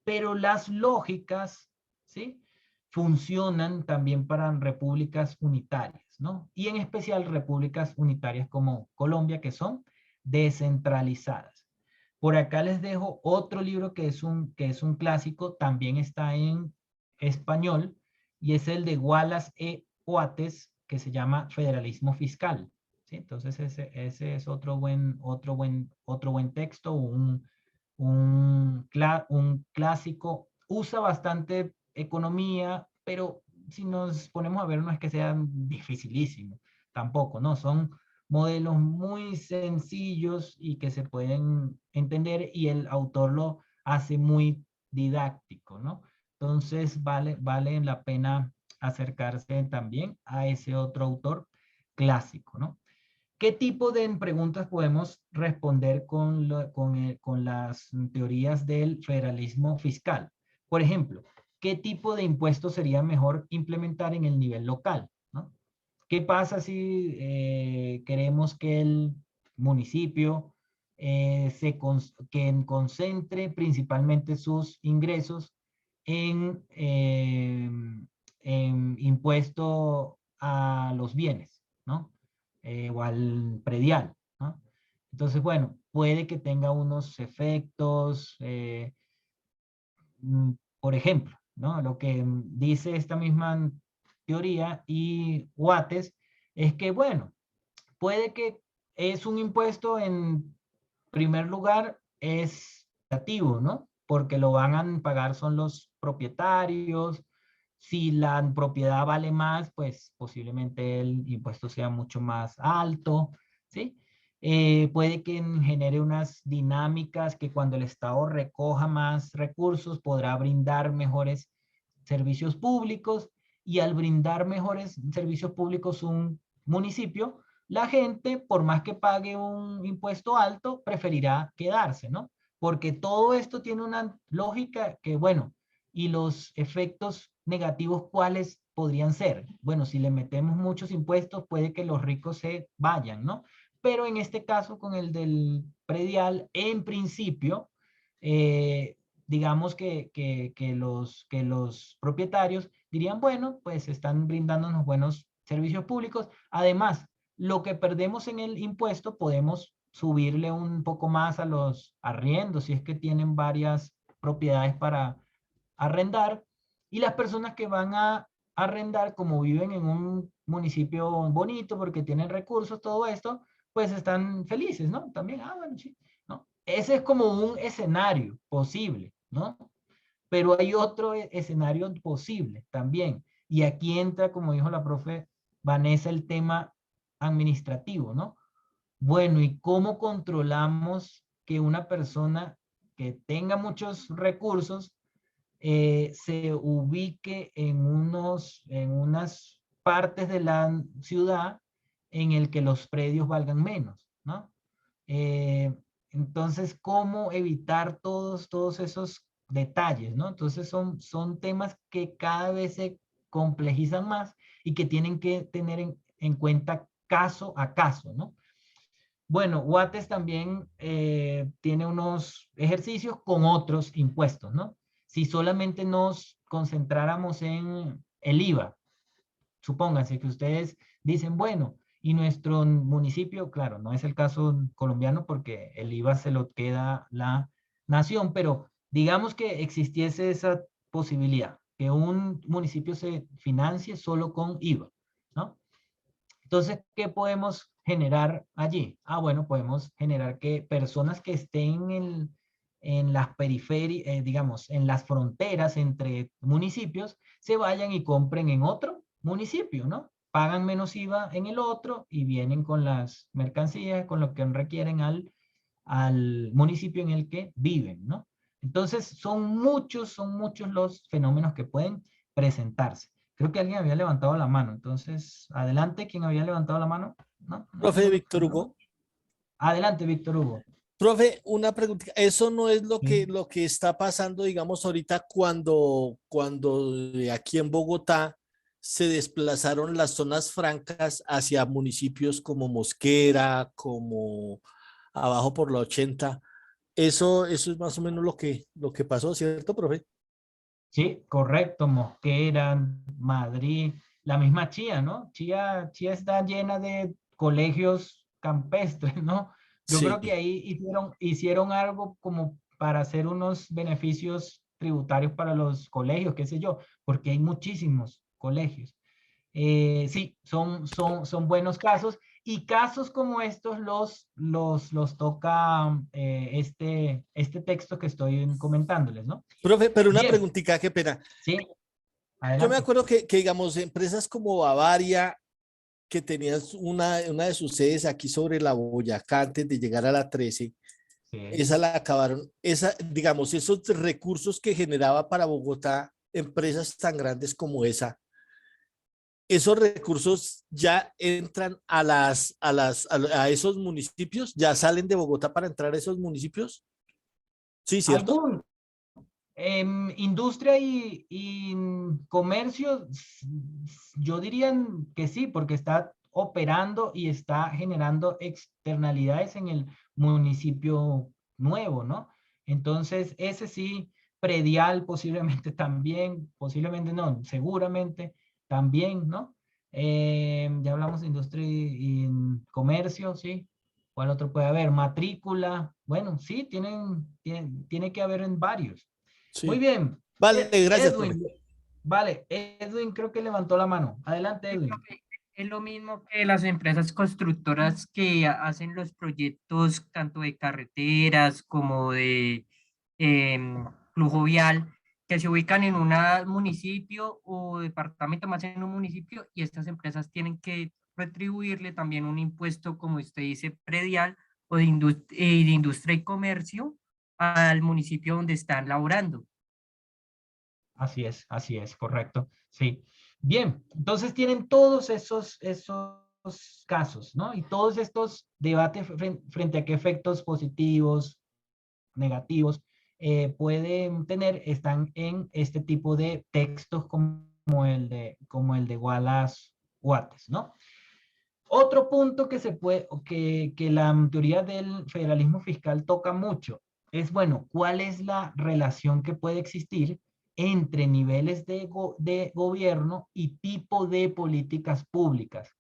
pero las lógicas, ¿sí? Funcionan también para repúblicas unitarias, ¿no? Y en especial repúblicas unitarias como Colombia, que son descentralizadas. Por acá les dejo otro libro que es un clásico, también está en español, y es el de Wallace E. Oates, que se llama Federalismo Fiscal, ¿sí? Entonces ese es otro buen texto, un clásico. Usa bastante economía, pero si nos ponemos a ver, no es que sea dificilísimo, tampoco, ¿no? Son modelos muy sencillos y que se pueden entender y el autor lo hace muy didáctico, ¿no? Entonces vale la pena acercarse también a ese otro autor clásico, ¿no? ¿Qué tipo de preguntas podemos responder con las teorías del federalismo fiscal? Por ejemplo, ¿qué tipo de impuestos sería mejor implementar en el nivel local, ¿no? ¿Qué pasa si queremos que el municipio concentre principalmente sus ingresos en impuesto a los bienes, ¿no? O al predial, ¿no? Entonces, bueno, puede que tenga unos efectos, por ejemplo, ¿no? Lo que dice esta misma teoría y Wates es que, bueno, puede que es un impuesto en primer lugar es negativo, ¿no? Porque lo van a pagar son los propietarios. Si la propiedad vale más, pues posiblemente el impuesto sea mucho más alto, ¿sí? Puede que genere unas dinámicas que cuando el Estado recoja más recursos podrá brindar mejores servicios públicos, y al brindar mejores servicios públicos un municipio, la gente, por más que pague un impuesto alto, preferirá quedarse, ¿no? Porque todo esto tiene una lógica que, bueno, y los efectos negativos, ¿cuáles podrían ser? Bueno, si le metemos muchos impuestos, puede que los ricos se vayan, ¿no? Pero en este caso, con el del predial, en principio, digamos que los propietarios dirían, bueno, pues están brindándonos buenos servicios públicos. Además, lo que perdemos en el impuesto podemos subirle un poco más a los arriendos, si es que tienen varias propiedades para arrendar. Y las personas que van a arrendar, como viven en un municipio bonito porque tienen recursos, todo esto, pues están felices, ¿no? También, bueno, sí, ¿no? Ese es como un escenario posible, ¿no? Pero hay otro escenario posible también. Y aquí entra, como dijo la profe Vanessa, el tema administrativo, ¿no? Bueno, ¿y cómo controlamos que una persona que tenga muchos recursos se ubique en unas partes de la ciudad en el que los predios valgan menos, ¿no? Eh, entonces, ¿cómo evitar todos esos detalles, ¿no? Entonces son temas que cada vez se complejizan más y que tienen que tener en cuenta caso a caso, ¿no? Bueno, Wates también tiene unos ejercicios con otros impuestos, ¿no? Si solamente nos concentráramos en el IVA, supónganse que ustedes dicen, bueno, y nuestro municipio, claro, no es el caso colombiano porque el IVA se lo queda la nación, pero digamos que existiese esa posibilidad, que un municipio se financie solo con IVA, ¿no? Entonces, ¿qué podemos generar allí? Bueno, podemos generar que personas que estén en las periferias, digamos, en las fronteras entre municipios, se vayan y compren en otro municipio, ¿no? Pagan menos IVA en el otro y vienen con las mercancías, con lo que requieren al municipio en el que viven, ¿no? Entonces, son muchos los fenómenos que pueden presentarse. Creo que alguien había levantado la mano. Entonces, adelante, ¿quién había levantado la mano? ¿No? Profe Víctor Hugo. Adelante, Víctor Hugo. Profe, una pregunta. Eso no es Sí. lo que está pasando, digamos, ahorita cuando aquí en Bogotá se desplazaron las zonas francas hacia municipios como Mosquera, como abajo por la 80. Eso es más o menos lo que pasó, ¿cierto, profe? Sí, correcto. Mosquera, Madrid, la misma Chía, ¿no? Chía está llena de colegios campestres, ¿no? Yo Sí. creo que ahí hicieron algo como para hacer unos beneficios tributarios para los colegios, qué sé yo, porque hay muchísimos colegios. Sí, son buenos casos, y casos como estos los toca este texto que estoy comentándoles, ¿no? Profe, pero una Bien, preguntita, qué pena. sí, Yo me adelante. acuerdo que digamos, empresas como Bavaria, que tenían una de sus sedes aquí sobre la Boyacá antes de llegar a la 13, Sí. esa la acabaron, digamos, esos recursos que generaba para Bogotá empresas tan grandes como esa, esos recursos ya entran a esos municipios, ya salen de Bogotá para entrar a esos municipios. Sí, ¿cierto? Algún industria y comercio, yo diría que sí, porque está operando y está generando externalidades en el municipio nuevo, ¿no? Entonces, ese sí, predial posiblemente también, posiblemente no, seguramente también, ¿no? Ya hablamos de industria y comercio, ¿sí? ¿Cuál otro puede haber? Matrícula. Bueno, sí, tiene que haber en varios. Muy Sí. bien. Vale, gracias, profe. Edwin, vale, Edwin creo que levantó la mano. Adelante, Sí, Edwin. profe, es lo mismo que las empresas constructoras que hacen los proyectos tanto de carreteras como de flujo vial, que se ubican en un municipio o departamento más en un municipio, y estas empresas tienen que retribuirle también un impuesto, como usted dice, predial o de industria y comercio al municipio donde están laborando. así es, correcto. Sí. Bien, entonces tienen todos esos casos, ¿no? Y todos estos debates frente a qué efectos positivos, negativos pueden tener, están en este tipo de textos como el de Wallace Wattles, ¿no? Otro punto que que la teoría del federalismo fiscal toca mucho es, bueno, ¿cuál es la relación que puede existir entre niveles de gobierno y tipo de políticas públicas?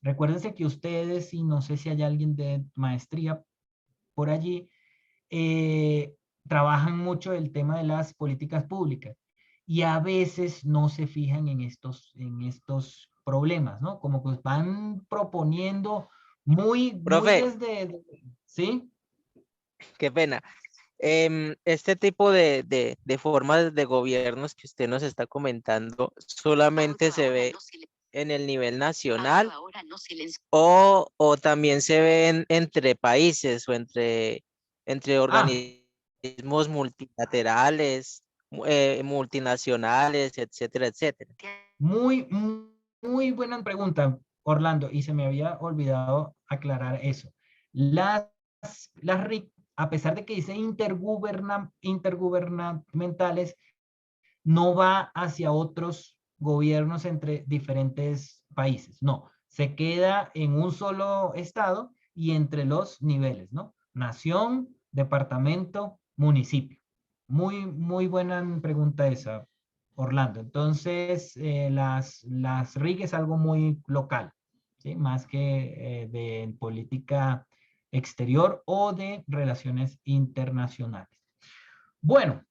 Recuérdense que ustedes, y no sé si hay alguien de maestría por allí, eh, trabajan mucho el tema de las políticas públicas y a veces no se fijan en estos problemas, ¿no? Como que van proponiendo muy Profe, desde, ¿sí? qué pena. Este tipo de formas de gobiernos que usted nos está comentando solamente se ve en el nivel nacional o también se ven entre países o entre Ah, organismos multilaterales, multinacionales, etcétera, etcétera. muy buena pregunta, Orlando, y se me había olvidado aclarar eso. Las RIC, a pesar de que dice intergubernamentales, no va hacia otros gobiernos entre diferentes países, no, se queda en un solo estado y entre los niveles, ¿no? Nación, departamento, municipio. Muy buena pregunta esa, Orlando. Entonces, las RIC es algo muy local, ¿sí? Más que de política exterior o de relaciones internacionales. Bueno,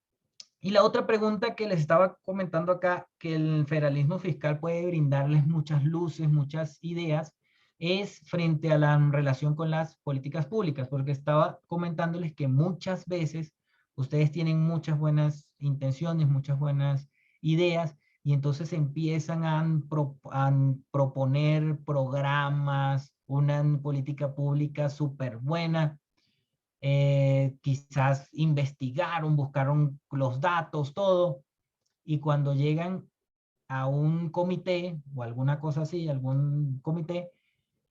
y la otra pregunta que les estaba comentando acá, que el federalismo fiscal puede brindarles muchas luces, muchas ideas, es frente a la relación con las políticas públicas, porque estaba comentándoles que muchas veces ustedes tienen muchas buenas intenciones, muchas buenas ideas, y entonces empiezan a proponer programas, una política pública súper buena, quizás investigaron, buscaron los datos, todo, y cuando llegan a un comité o alguna cosa así, algún comité,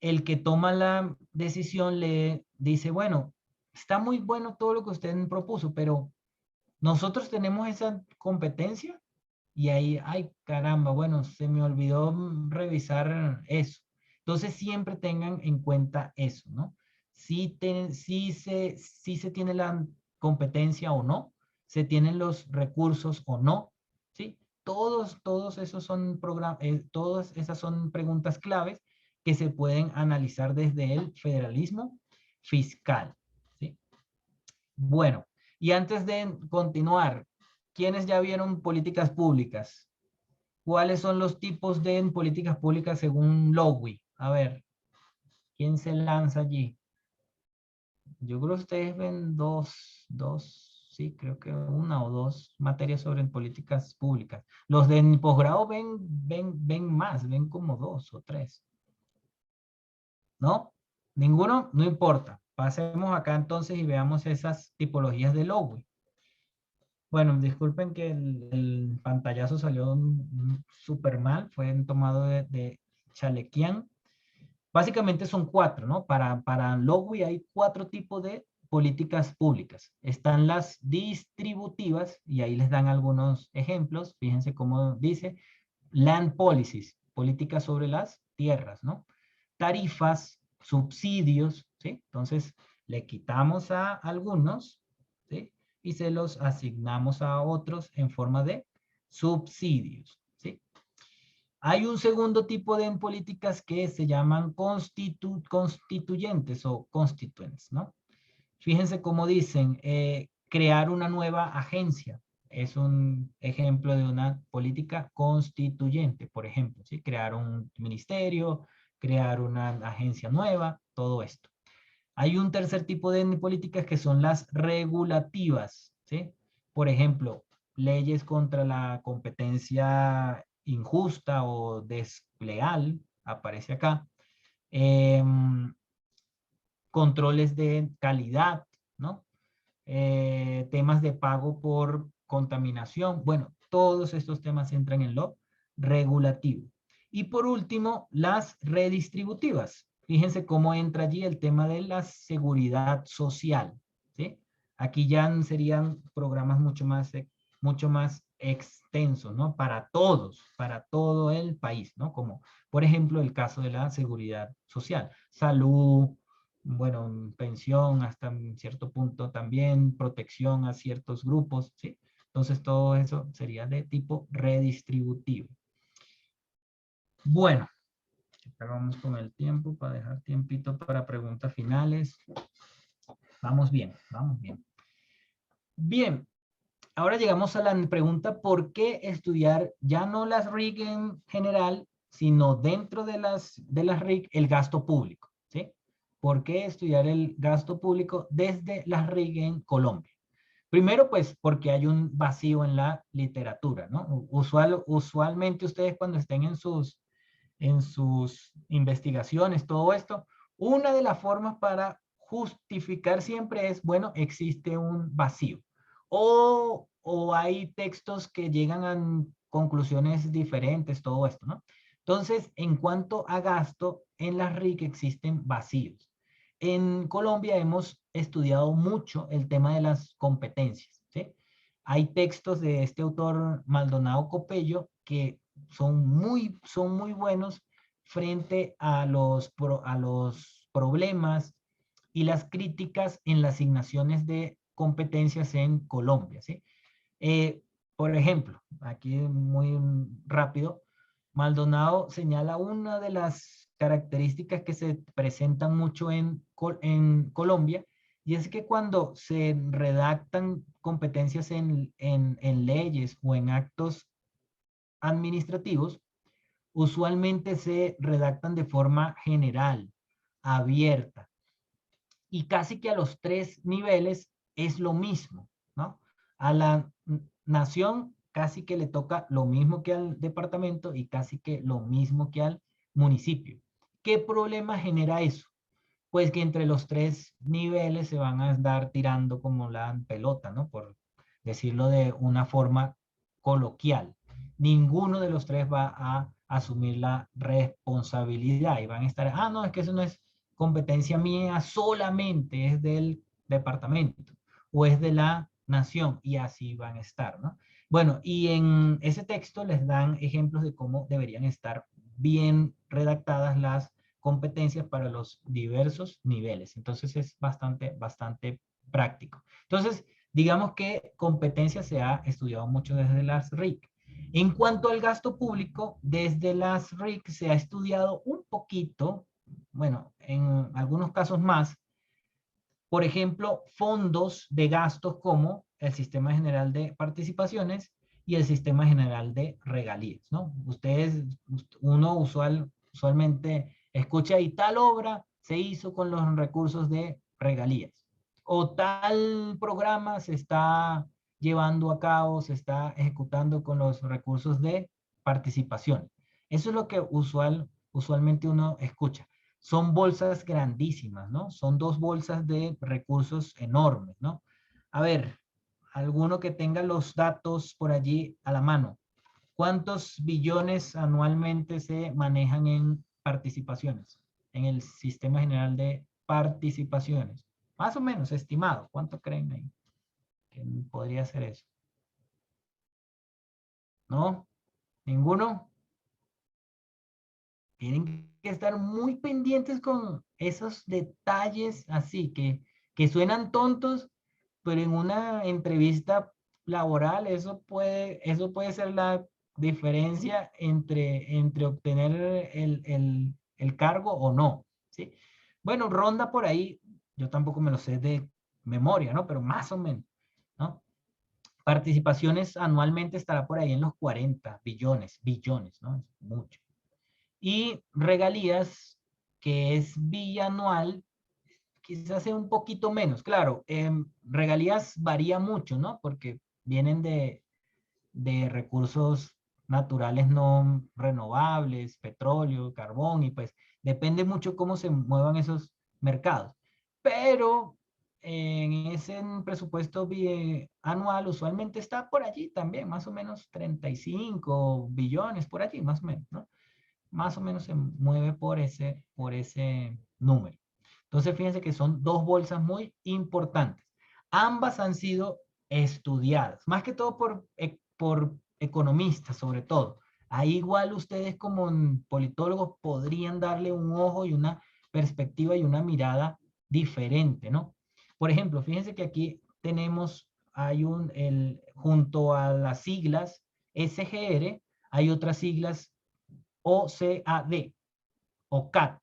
el que toma la decisión le dice, bueno, está muy bueno todo lo que usted propuso, pero nosotros tenemos esa competencia y ahí, ay caramba, bueno, se me olvidó revisar eso. Entonces siempre tengan en cuenta eso, ¿no? Si se tiene la competencia o no, se tienen los recursos o no, ¿sí? Todos esos son todas esas son preguntas claves que se pueden analizar desde el federalismo fiscal, ¿sí? Bueno, y antes de continuar, ¿quiénes ya vieron políticas públicas? ¿Cuáles son los tipos de políticas públicas según Lowy? A ver, ¿quién se lanza allí? Yo creo que ustedes ven sí, creo que una o dos materias sobre políticas públicas. Los de posgrado ven más, ven como dos o tres. ¿No? ¿Ninguno? No importa. Pasemos acá entonces y veamos esas tipologías de Lowy. Bueno, disculpen que el pantallazo salió súper mal, fue tomado de Chalequian. Básicamente son cuatro, ¿no? Para Lowy hay cuatro tipos de políticas públicas. Están las distributivas, y ahí les dan algunos ejemplos. Fíjense cómo dice, land policies, políticas sobre las tierras, ¿no? Tarifas, subsidios, ¿sí? Entonces, le quitamos a algunos, ¿sí? Y se los asignamos a otros en forma de subsidios, ¿sí? Hay un segundo tipo de políticas que se llaman constituyentes o constituents, ¿no? Fíjense cómo dicen, crear una nueva agencia. Es un ejemplo de una política constituyente, por ejemplo, ¿sí? Crear un ministerio, crear una agencia nueva, todo esto. Hay un tercer tipo de políticas que son las regulativas, ¿sí? Por ejemplo, leyes contra la competencia injusta o desleal, aparece acá. Controles de calidad, ¿no? Temas de pago por contaminación. Bueno, todos estos temas entran en lo regulativo. Y por último, las redistributivas. Fíjense cómo entra allí el tema de la seguridad social, ¿sí? Aquí ya serían programas mucho más extensos, ¿no? Para todos, para todo el país, ¿no? Como, por ejemplo, el caso de la seguridad social. Salud, bueno, pensión hasta cierto punto también, protección a ciertos grupos, ¿sí? Entonces, todo eso sería de tipo redistributivo. Bueno, vamos con el tiempo para dejar tiempito para preguntas finales. Vamos bien, vamos bien. Bien, ahora llegamos a la pregunta, ¿por qué estudiar ya no las RIC en general, sino dentro de las RIC el gasto público? ¿Sí? ¿Por qué estudiar el gasto público desde las RIC en Colombia? Primero, pues, porque hay un vacío en la literatura, ¿no? Usualmente ustedes cuando estén en sus investigaciones, todo esto, una de las formas para justificar siempre es, bueno, existe un vacío. O hay textos que llegan a conclusiones diferentes, todo esto, ¿no? Entonces, en cuanto a gasto, en las RIC existen vacíos. En Colombia hemos estudiado mucho el tema de las competencias, ¿sí? Hay textos de este autor Maldonado Copello que son muy buenos frente a los problemas y las críticas en las asignaciones de competencias en Colombia, ¿sí? Por ejemplo, aquí muy rápido, Maldonado señala una de las características que se presentan mucho en Colombia, y es que cuando se redactan competencias en leyes o en actos administrativos, usualmente se redactan de forma general, abierta, y casi que a los 3 niveles es lo mismo, ¿no? A la nación casi que le toca lo mismo que al departamento y casi que lo mismo que al municipio. ¿Qué problema genera eso? Pues que entre los 3 niveles se van a andar tirando como la pelota, ¿no? Por decirlo de una forma coloquial. Ninguno de los 3 va a asumir la responsabilidad y van a estar, no, es que eso no es competencia mía, solamente es del departamento o es de la nación, y así van a estar, ¿no? Bueno, y en ese texto les dan ejemplos de cómo deberían estar bien redactadas las competencias para los diversos niveles. Entonces es bastante práctico. Entonces, digamos que competencia se ha estudiado mucho desde las RIC. En cuanto al gasto público, desde las RIC se ha estudiado un poquito, bueno, en algunos casos más, por ejemplo, fondos de gastos como el Sistema General de Participaciones y el Sistema General de Regalías, ¿no? Uno usualmente escucha y tal obra se hizo con los recursos de regalías, o tal programa se está llevando a cabo, se está ejecutando con los recursos de participación. Eso es lo que usualmente uno escucha. Son bolsas grandísimas, ¿no? Son 2 bolsas de recursos enormes, ¿no? A ver, alguno que tenga los datos por allí a la mano. ¿Cuántos billones anualmente se manejan en participaciones? En el Sistema General de Participaciones. Más o menos, estimado. ¿Cuánto creen ahí que podría ser eso? ¿No? ¿Ninguno? Tienen que estar muy pendientes con esos detalles así que suenan tontos, pero en una entrevista laboral eso puede ser la diferencia entre obtener el cargo o no, ¿sí? Bueno, ronda por ahí, yo tampoco me lo sé de memoria, ¿no? Pero más o menos, ¿no? Participaciones anualmente estará por ahí en los 40 billones, ¿no? Es mucho. Y regalías, que es bianual, quizás sea un poquito menos. Claro, regalías varía mucho, ¿no? Porque vienen de recursos naturales no renovables, petróleo, carbón, y pues depende mucho cómo se muevan esos mercados. Pero en ese presupuesto anual usualmente está por allí también, más o menos 35 billones, por allí, más o menos, ¿no? Más o menos se mueve por ese número. Entonces, fíjense que son dos bolsas muy importantes. Ambas han sido estudiadas, más que todo por economistas, sobre todo. Ahí igual ustedes como politólogos podrían darle un ojo y una perspectiva y una mirada diferente, ¿no? Por ejemplo, fíjense que aquí tenemos, junto a las siglas SGR, hay otras siglas OCAD o CAD.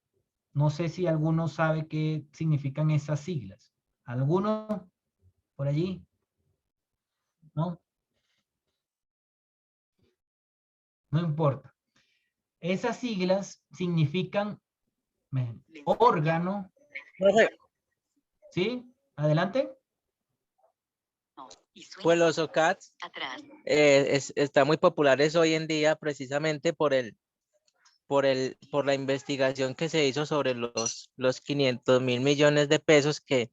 No sé si alguno sabe qué significan esas siglas. ¿Alguno por allí? ¿No? No importa. Esas siglas significan órgano. ¿Sí? Adelante. Pues los OCADs están muy populares hoy en día precisamente por la investigación que se hizo sobre los 500.000 millones de pesos que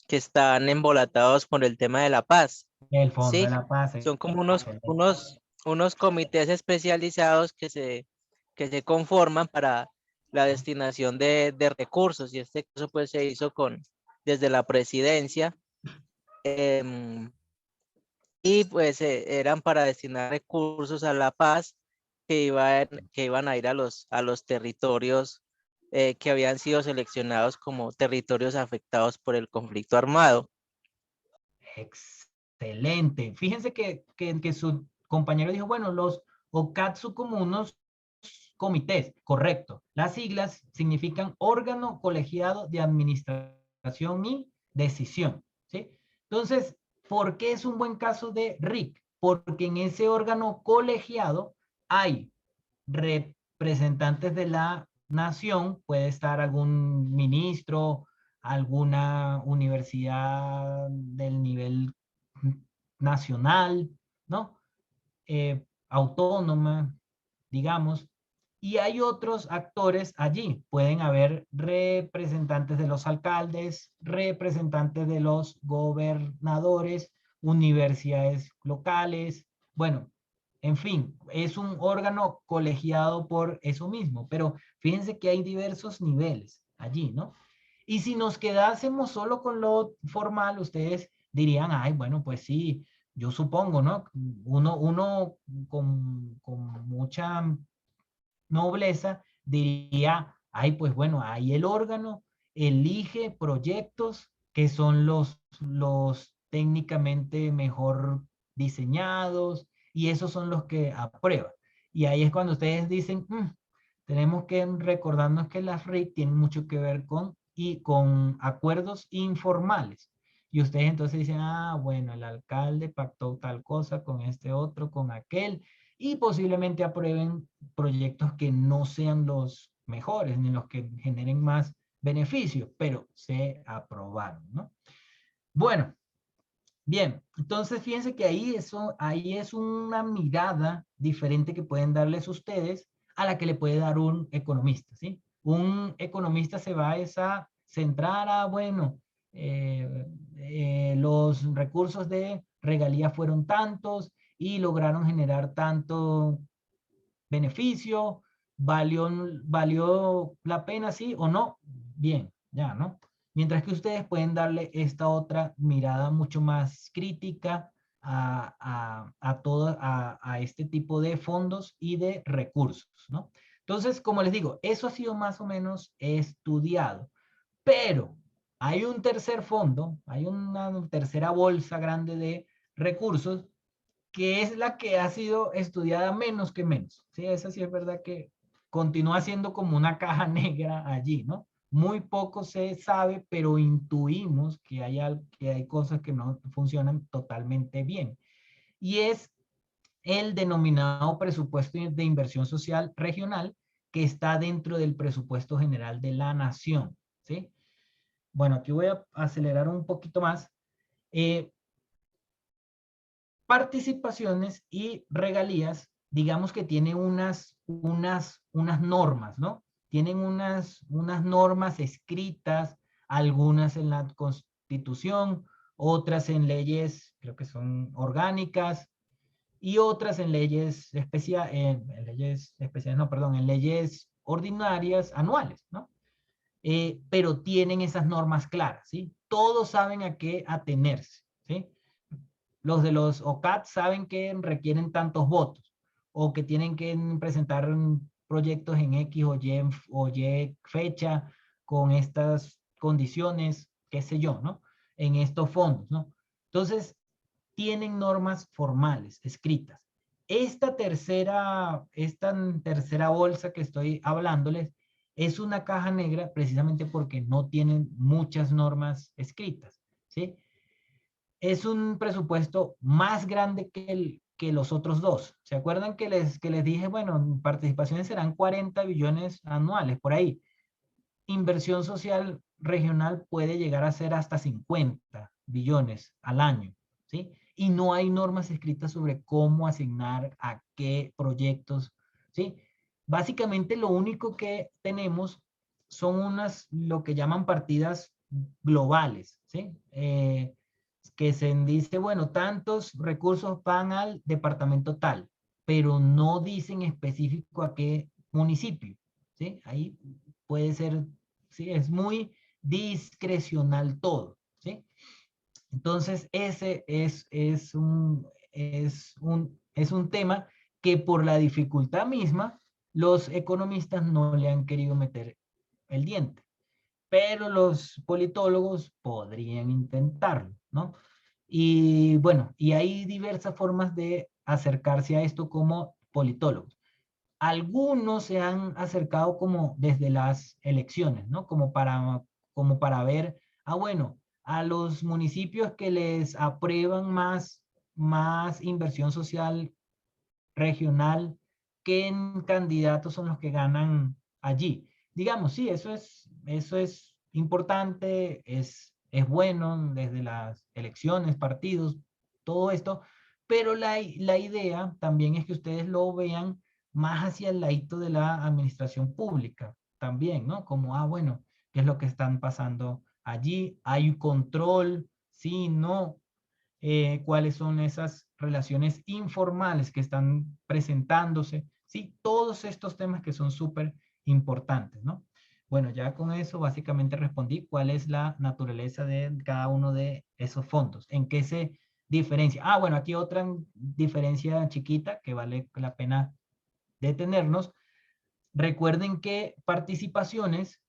están embolatados por el tema de la paz. El Fondo Sí, de la Paz. son como unos comités especializados que se conforman para la destinación de recursos, y este caso pues se hizo desde la presidencia, y pues eran para destinar recursos a la paz que iban a ir a los territorios que habían sido seleccionados como territorios afectados por el conflicto armado. Excelente. Fíjense que su compañero dijo, bueno, los OCAD son como unos comités, correcto. Las siglas significan órgano colegiado de administración y decisión, ¿sí? Entonces, ¿por qué es un buen caso de RIC? Porque en ese órgano colegiado hay representantes de la nación, puede estar algún ministro, alguna universidad del nivel nacional, ¿no? Autónoma, digamos, y hay otros actores allí. Pueden haber representantes de los alcaldes, representantes de los gobernadores, universidades locales, bueno, en fin, es un órgano colegiado por eso mismo, pero fíjense que hay diversos niveles allí, ¿no? Y si nos quedásemos solo con lo formal, ustedes dirían, ay, bueno, pues sí, yo supongo, ¿no? Uno con mucha nobleza diría, ay, pues bueno, ahí el órgano elige proyectos que son los técnicamente mejor diseñados y esos son los que aprueban. Y ahí es cuando ustedes dicen, tenemos que recordarnos que las RIC tienen mucho que ver con acuerdos informales. Y ustedes entonces dicen, ah, bueno, el alcalde pactó tal cosa con este otro, con aquel, y posiblemente aprueben proyectos que no sean los mejores ni los que generen más beneficios, pero se aprobaron, ¿no? Bueno, bien, entonces fíjense que ahí es una mirada diferente que pueden darles ustedes a la que le puede dar un economista, ¿sí? Un economista se va a centrar a, bueno, los recursos de regalía fueron tantos y lograron generar tanto beneficio, valió la pena, sí o no, bien, ya, ¿no? Mientras que ustedes pueden darle esta otra mirada mucho más crítica a este tipo de fondos y de recursos, ¿no? Entonces, como les digo, eso ha sido más o menos estudiado, pero hay un tercer fondo, hay una tercera bolsa grande de recursos que es la que ha sido estudiada menos que menos. Sí, esa sí es verdad que continúa siendo como una caja negra allí, ¿no? Muy poco se sabe, pero intuimos que hay cosas que no funcionan totalmente bien. Y es el denominado presupuesto de inversión social regional que está dentro del presupuesto general de la nación, ¿sí? Bueno, aquí voy a acelerar un poquito más. Participaciones y regalías, digamos que tiene unas normas, ¿no? Tienen unas normas escritas, algunas en la Constitución, otras en leyes, creo que son orgánicas, y otras en leyes especiales, no, perdón, en leyes ordinarias anuales, ¿no? Pero tienen esas normas claras, ¿sí? Todos saben a qué atenerse, ¿sí? Los de los OCAT saben que requieren tantos votos o que tienen que presentar proyectos en X o Y fecha con estas condiciones, qué sé yo, ¿no? En estos fondos, ¿no? Entonces, tienen normas formales, escritas. Esta tercera bolsa que estoy hablándoles es una caja negra precisamente porque no tienen muchas normas escritas, ¿sí? Es un presupuesto más grande que los otros dos. ¿Se acuerdan que les dije, bueno, participaciones serán 40 billones anuales, por ahí? Inversión social regional puede llegar a ser hasta 50 billones al año, ¿sí? Y no hay normas escritas sobre cómo asignar a qué proyectos, ¿sí? Básicamente lo único que tenemos son lo que llaman partidas globales, ¿sí? Que se dice, bueno, tantos recursos van al departamento tal, pero no dicen específico a qué municipio, ¿sí? Ahí puede ser, sí, es muy discrecional todo, ¿sí? Entonces, ese es un tema que por la dificultad misma, los economistas no le han querido meter el diente, pero los politólogos podrían intentarlo, ¿no? Y bueno, y hay diversas formas de acercarse a esto como politólogos. Algunos se han acercado como desde las elecciones, ¿no? Como para ver, bueno, a los municipios que les aprueban más inversión social regional, ¿qué candidatos son los que ganan allí? Digamos, sí, eso es importante, es bueno desde las elecciones, partidos, todo esto, pero la idea también es que ustedes lo vean más hacia el ladito de la administración pública también, ¿no? Como, bueno, ¿qué es lo que están pasando allí? ¿Hay control? Sí, no, cuáles son esas relaciones informales que están presentándose, ¿sí? Todos estos temas que son súper importantes, ¿no? Bueno, ya con eso básicamente respondí cuál es la naturaleza de cada uno de esos fondos, en qué se diferencia. Bueno, aquí otra diferencia chiquita que vale la pena detenernos. Recuerden que participaciones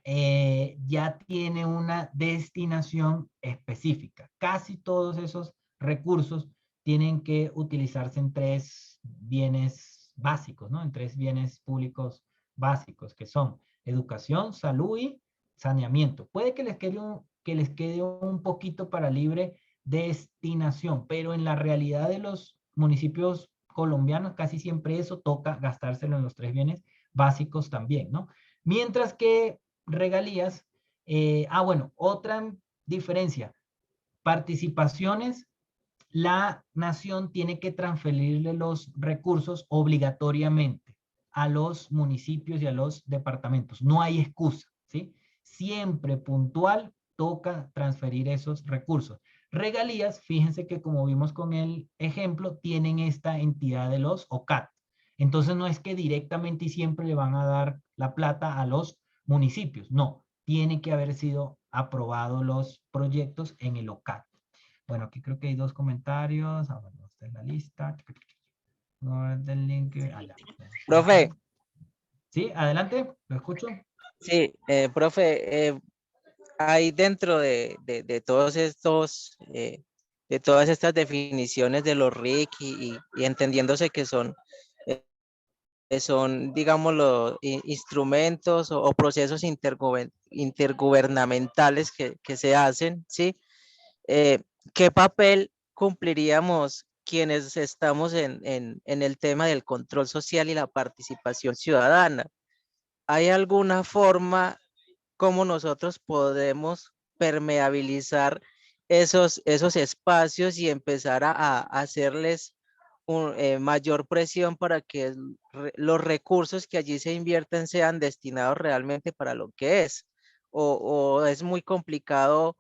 ya tiene una destinación específica. Casi todos esos recursos tienen que utilizarse en tres bienes básicos, ¿no? En tres bienes públicos básicos, que son educación, salud y saneamiento. Puede que les quede un poquito para libre destinación, pero en la realidad de los municipios colombianos casi siempre eso toca gastárselo en los tres bienes básicos también, ¿no? Mientras que regalías, bueno, otra diferencia, participaciones, la nación tiene que transferirle los recursos obligatoriamente a los municipios y a los departamentos. No hay excusa, ¿sí? Siempre puntual toca transferir esos recursos. Regalías, fíjense que como vimos con el ejemplo, tienen esta entidad de los OCAT. Entonces no es que directamente y siempre le van a dar la plata a los municipios, no, tiene que haber sido aprobados los proyectos en el OCAT. Bueno, aquí creo que hay dos comentarios. Ver, no está en la lista. No es del link. Ya. Profe, Sí, adelante, lo escucho. sí, profe, hay dentro de todos estos, de todas estas definiciones de los RIC y entendiéndose que son, digamos, los instrumentos o procesos intergubernamentales que se hacen, ¿sí? ¿Qué papel cumpliríamos quienes estamos en el tema del control social y la participación ciudadana? ¿Hay alguna forma como nosotros podemos permeabilizar esos espacios y empezar a hacerles mayor presión para que los recursos que allí se invierten sean destinados realmente para lo que es? O es muy complicado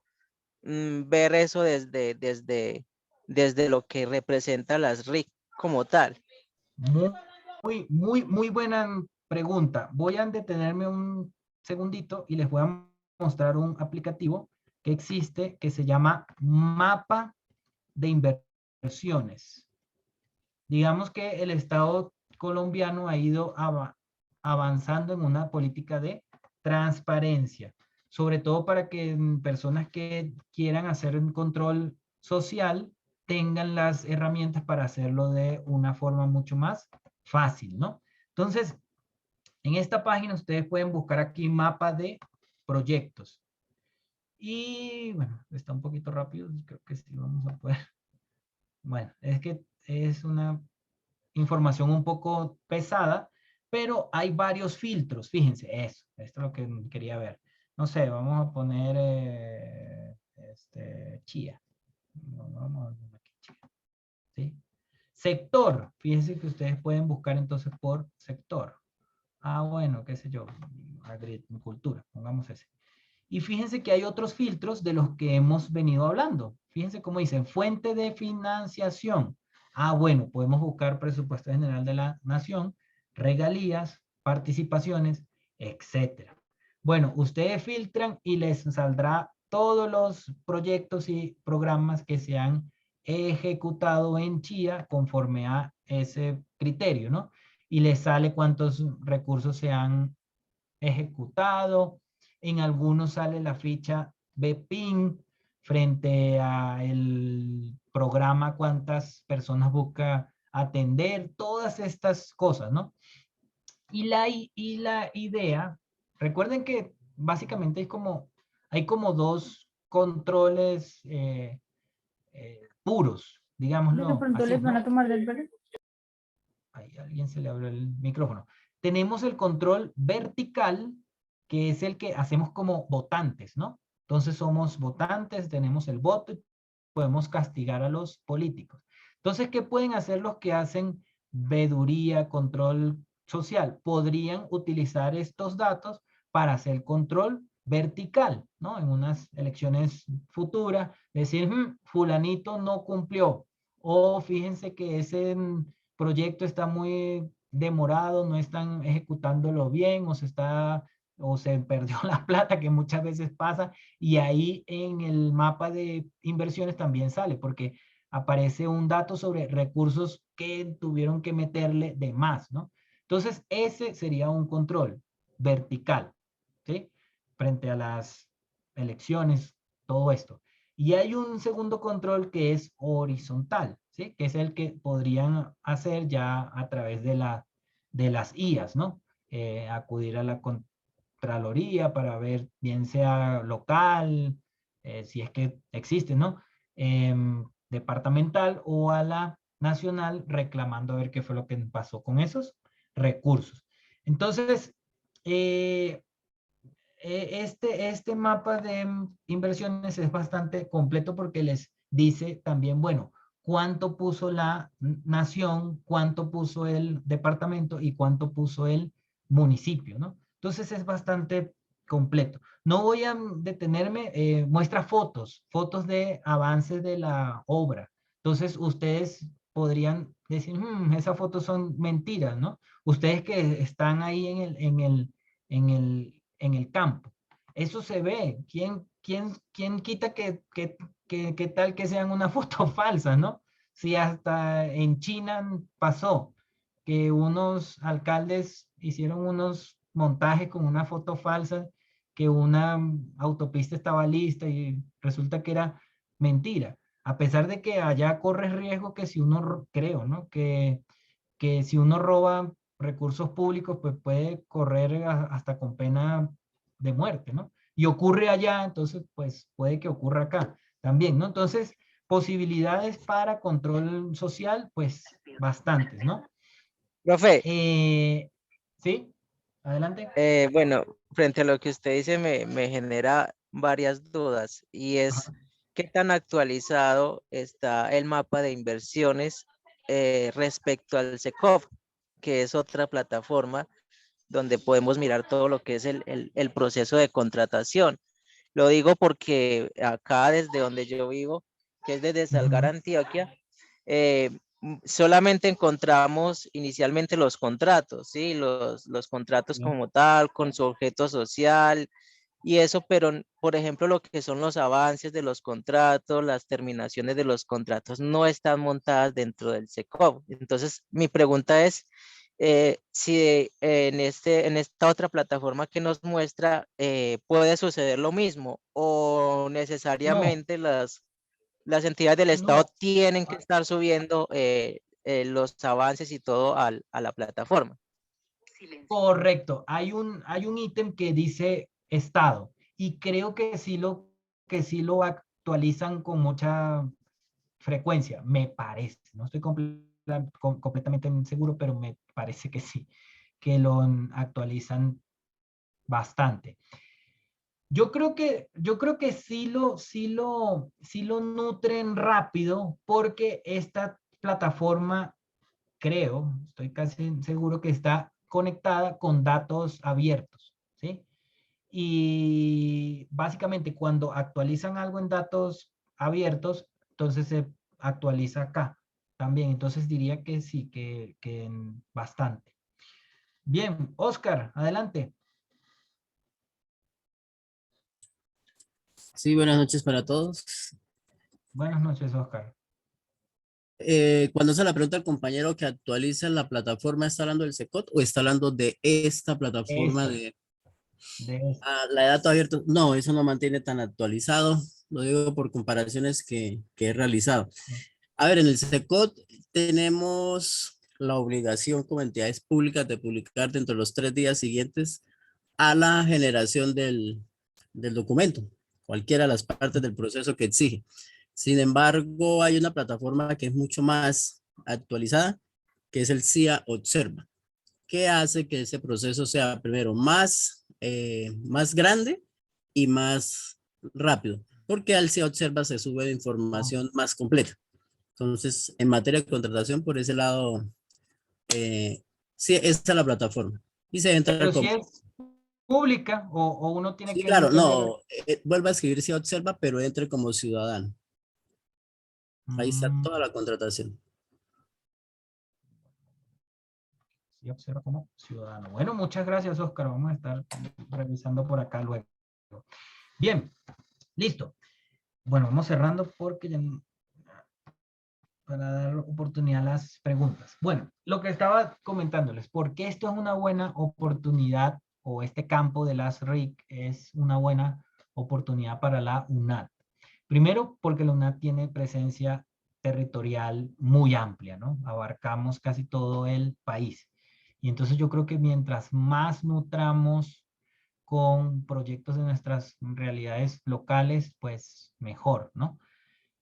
ver eso desde lo que representa las RIC como tal. Muy buena pregunta. Voy a detenerme un segundito y les voy a mostrar un aplicativo que existe que se llama Mapa de Inversiones. Digamos que el Estado colombiano ha ido avanzando en una política de transparencia, sobre todo para que personas que quieran hacer un control social tengan las herramientas para hacerlo de una forma mucho más fácil, ¿no? Entonces, en esta página ustedes pueden buscar aquí mapa de proyectos. Y bueno, está un poquito rápido, creo que sí vamos a poder. Bueno, es que es una información un poco pesada, pero hay varios filtros, fíjense, esto es lo que quería ver. No sé, vamos a poner chía. Vamos a poner aquí chía, ¿sí? Sector, fíjense que ustedes pueden buscar entonces por sector. Ah, bueno, qué sé yo, agricultura, pongamos ese. Y fíjense que hay otros filtros de los que hemos venido hablando. Fíjense cómo dicen, fuente de financiación. Ah, bueno, podemos buscar presupuesto general de la nación, regalías, participaciones, etcétera. Bueno, ustedes filtran y les saldrá todos los proyectos y programas que se han ejecutado en Chía conforme a ese criterio, ¿no? Y les sale cuántos recursos se han ejecutado. En algunos sale la ficha BPIN frente a el programa, cuántas personas busca atender, todas estas cosas, ¿no? Y la idea, recuerden que básicamente hay como dos controles puros, digámoslo. pronto Así, les van ¿no? a tomar del verde. Ahí alguien se le abrió el micrófono. Tenemos el control vertical, que es el que hacemos como votantes, ¿no? Entonces somos votantes, tenemos el voto y podemos castigar a los políticos. Entonces, ¿qué pueden hacer los que hacen veeduría, control social? Podrían utilizar estos datos para hacer control vertical, ¿no? En unas elecciones futuras, decir, fulanito no cumplió, o fíjense que ese proyecto está muy demorado, no están ejecutándolo bien, o se perdió la plata, que muchas veces pasa, y ahí en el mapa de inversiones también sale, porque aparece un dato sobre recursos que tuvieron que meterle de más, ¿no? Entonces, ese sería un control vertical, ¿sí? Frente a las elecciones, todo esto. Y hay un segundo control que es horizontal, ¿sí? Que es el que podrían hacer ya a través de las IAs, ¿no? Acudir a la Contraloría para ver, bien sea local, si es que existe, ¿no? Departamental o a la nacional reclamando a ver qué fue lo que pasó con esos recursos. Entonces, este mapa de inversiones es bastante completo porque les dice también, bueno, cuánto puso la nación, cuánto puso el departamento y cuánto puso el municipio, ¿no? Entonces es bastante completo. No voy a detenerme, muestra fotos de avances de la obra. Entonces ustedes podrían decir, esas fotos son mentiras, ¿no? Ustedes que están ahí en el campo. Eso se ve. ¿Quién quita que tal que sean una foto falsa, ¿no? Si hasta en China pasó que unos alcaldes hicieron unos montajes con una foto falsa, que una autopista estaba lista y resulta que era mentira. A pesar de que allá corre riesgo que si uno, creo, ¿no? Que si uno roba recursos públicos, pues puede correr hasta con pena de muerte, ¿no? Y ocurre allá, entonces, pues puede que ocurra acá también, ¿no? Entonces, posibilidades para control social, pues bastantes, ¿no? Profe, ¿Sí? Adelante. bueno, frente a lo que usted dice me genera varias dudas y es Ajá. qué tan actualizado está el mapa de inversiones respecto al SECOF, que es otra plataforma donde podemos mirar todo lo que es el proceso de contratación. Lo digo porque acá desde donde yo vivo, que es desde Salgar, Ujú. Antioquia, solamente encontramos inicialmente los contratos, ¿sí? Los contratos Sí. como tal, con su objeto social y eso, pero por ejemplo lo que son los avances de los contratos, las terminaciones de los contratos no están montadas dentro del SECOV. Entonces, mi pregunta es si en esta otra plataforma que nos muestra puede suceder lo mismo o No, necesariamente las entidades del Estado no. tienen que Ah, estar subiendo los avances y todo a la plataforma. correcto. Hay un ítem que dice estado y creo que sí lo actualizan con mucha frecuencia, me parece. No estoy completamente seguro, pero me parece que sí, que lo actualizan bastante. Yo creo que sí lo nutren rápido porque esta plataforma, creo, estoy casi seguro que está conectada con datos abiertos, ¿sí? Y básicamente cuando actualizan algo en datos abiertos, entonces se actualiza acá también. Entonces diría que sí, que bastante. Bien, Oscar, adelante. Sí, buenas noches para todos. Buenas noches, Oscar. Cuando se la pregunta al compañero que actualiza la plataforma, ¿está hablando del SECOT o está hablando de esta plataforma Esta, de de esta. la de datos abiertos? No, eso no mantiene tan actualizado. Lo digo por comparaciones que he realizado. A ver, en el SECOT tenemos la obligación como entidades públicas de publicar dentro de los 3 días siguientes a la generación del documento, cualquiera de las partes del proceso que exige. Sin embargo, hay una plataforma que es mucho más actualizada, que es el CIA Observa, que hace que ese proceso sea primero más grande y más rápido, porque al CIA Observa se sube información más completa. Entonces, en materia de contratación, por ese lado, sí, esta es la plataforma. Y se entra Pero si como... es pública o uno tiene Sí, que claro, meterle... no, vuelve a escribir CIA Observa, pero entre como ciudadano. Ahí está Mm, toda la contratación. sí, observa como ciudadano. Bueno, muchas gracias, Oscar. Vamos a estar revisando por acá luego. Bien, listo. Bueno, vamos cerrando porque ya para dar oportunidad a las preguntas. Bueno, lo que estaba comentándoles, ¿por qué esto es una buena oportunidad o este campo de las RIC es una buena oportunidad para la UNAD? Primero, porque la UNAD tiene presencia territorial muy amplia, ¿no? Abarcamos casi todo el país. Y entonces yo creo que mientras más nutramos con proyectos de nuestras realidades locales, pues mejor, ¿no?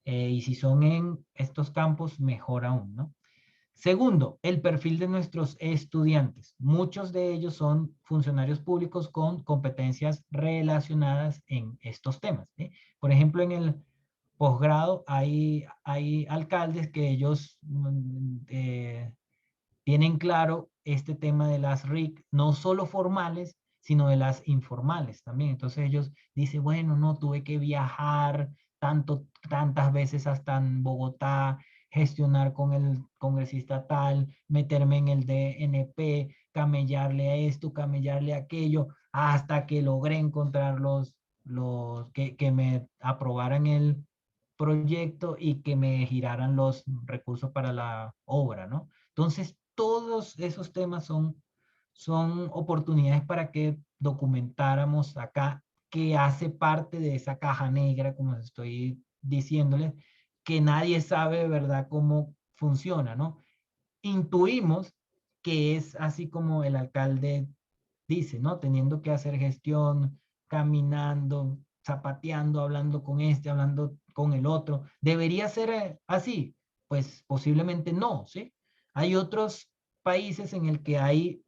Y si son en estos campos, mejor aún, ¿no? Segundo, el perfil de nuestros estudiantes. Muchos de ellos son funcionarios públicos con competencias relacionadas en estos temas, ¿sí? Por ejemplo, en el posgrado hay alcaldes que ellos tienen claro este tema de las RIC, no solo formales, sino de las informales también. Entonces ellos dicen, bueno, no tuve que viajar tantas veces hasta en Bogotá, gestionar con el congresista tal, meterme en el DNP, camellarle a esto, camellarle a aquello, hasta que logré encontrar que me aprobaran el proyecto y que me giraran los recursos para la obra, ¿no? Entonces, todos esos temas son oportunidades para que documentáramos acá que hace parte de esa caja negra, como estoy diciéndoles, que nadie sabe de verdad cómo funciona, ¿no? Intuimos que es así como el alcalde dice, ¿no? Teniendo que hacer gestión, caminando, zapateando, hablando con este, hablando con el otro. ¿Debería ser así? Pues posiblemente no, ¿sí? Hay otros países en el que hay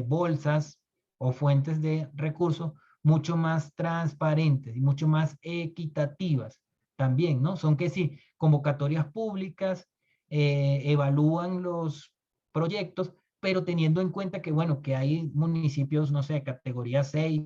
bolsas o fuentes de recursos mucho más transparentes y mucho más equitativas también, ¿no? Son que sí, convocatorias públicas, evalúan los proyectos, pero teniendo en cuenta que, bueno, que hay municipios, no sé, categoría 6,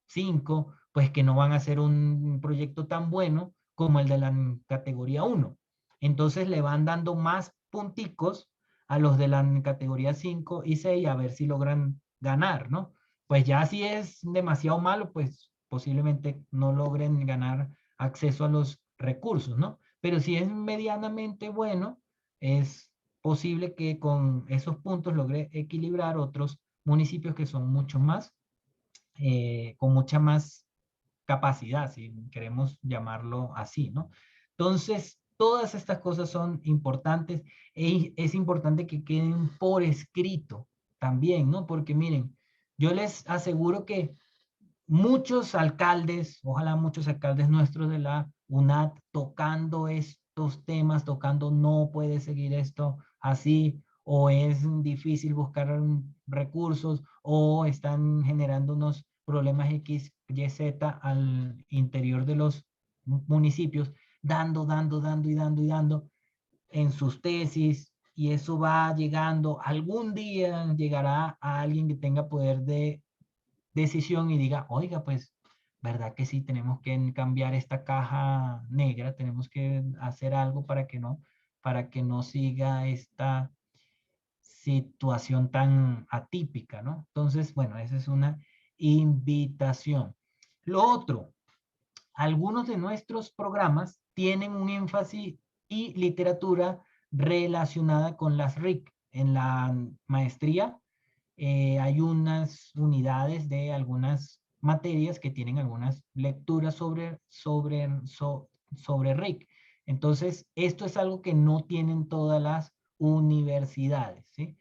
5, pues que no van a ser un proyecto tan bueno como el de la categoría 1. Entonces le van dando más punticos a los de la categoría 5 y 6 a ver si logran ganar, ¿no? Pues ya si es demasiado malo, pues posiblemente no logren ganar acceso a los recursos, ¿no? Pero si es medianamente bueno, es posible que con esos puntos logre equilibrar otros municipios que son mucho más, con mucha más capacidad, si queremos llamarlo así, ¿no? Entonces, todas estas cosas son importantes y es importante que queden por escrito también, ¿no? Porque miren, yo les aseguro que muchos alcaldes, ojalá muchos alcaldes nuestros de la UNAT tocando estos temas, tocando no puede seguir esto así, o es difícil buscar recursos, o están generando unos problemas X, Y, Z al interior de los municipios, dando en sus tesis, y eso va llegando, algún día llegará a alguien que tenga poder de decisión y diga, oiga, pues, ¿verdad que sí? Tenemos que cambiar esta caja negra, tenemos que hacer algo para que no siga esta situación tan atípica, ¿no? Entonces, bueno, esa es una invitación. Lo otro, algunos de nuestros programas tienen un énfasis y literatura relacionada con las RIC. En la maestría hay unas unidades de algunas materias que tienen algunas lecturas sobre RIC. Entonces, esto es algo que no tienen todas las universidades, ¿sí?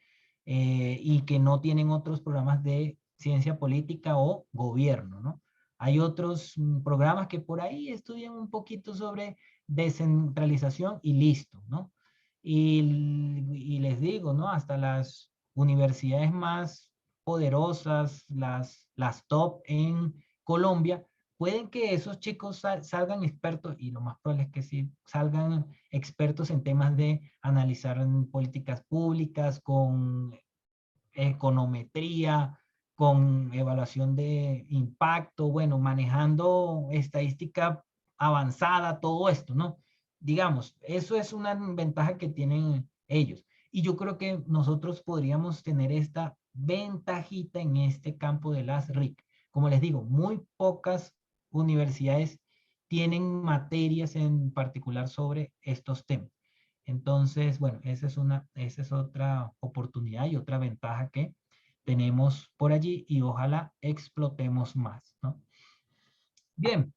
Y que no tienen otros programas de ciencia política o gobierno, ¿no? Hay otros programas que por ahí estudian un poquito sobre descentralización y listo, ¿no? Y les digo, ¿no? Hasta las universidades más poderosas, las top en Colombia, pueden que esos chicos salgan expertos, y lo más probable es que sí, salgan expertos en temas de analizar políticas públicas, con econometría, con evaluación de impacto, bueno, manejando estadística avanzada, todo esto, ¿no? Digamos, eso es una ventaja que tienen ellos. Y yo creo que nosotros podríamos tener esta ventajita en este campo de las RIC. Como les digo, muy pocas universidades tienen materias en particular sobre estos temas. Entonces, bueno, esa es otra oportunidad y otra ventaja que tenemos por allí y ojalá explotemos más, ¿no? Bien.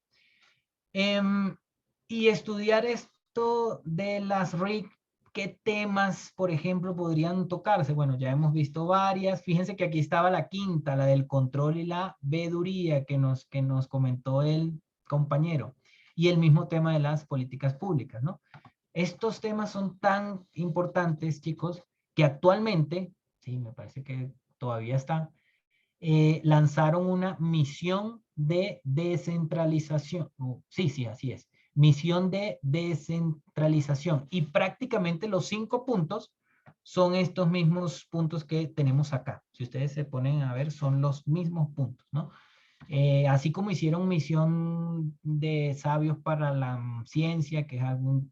Y estudiar esto de las RIC, ¿qué temas, por ejemplo, podrían tocarse? Bueno, ya hemos visto varias. Fíjense que aquí estaba la quinta, la del control y la veeduría que nos comentó el compañero. Y el mismo tema de las políticas públicas, ¿no? Estos temas son tan importantes, chicos, que actualmente, sí, me parece que todavía están, lanzaron una misión de descentralización. Sí, así es. Misión de descentralización. Y prácticamente los 5 puntos son estos mismos puntos que tenemos acá. Si ustedes se ponen a ver, son los mismos puntos, ¿no? Así como hicieron misión de sabios para la ciencia, que es algo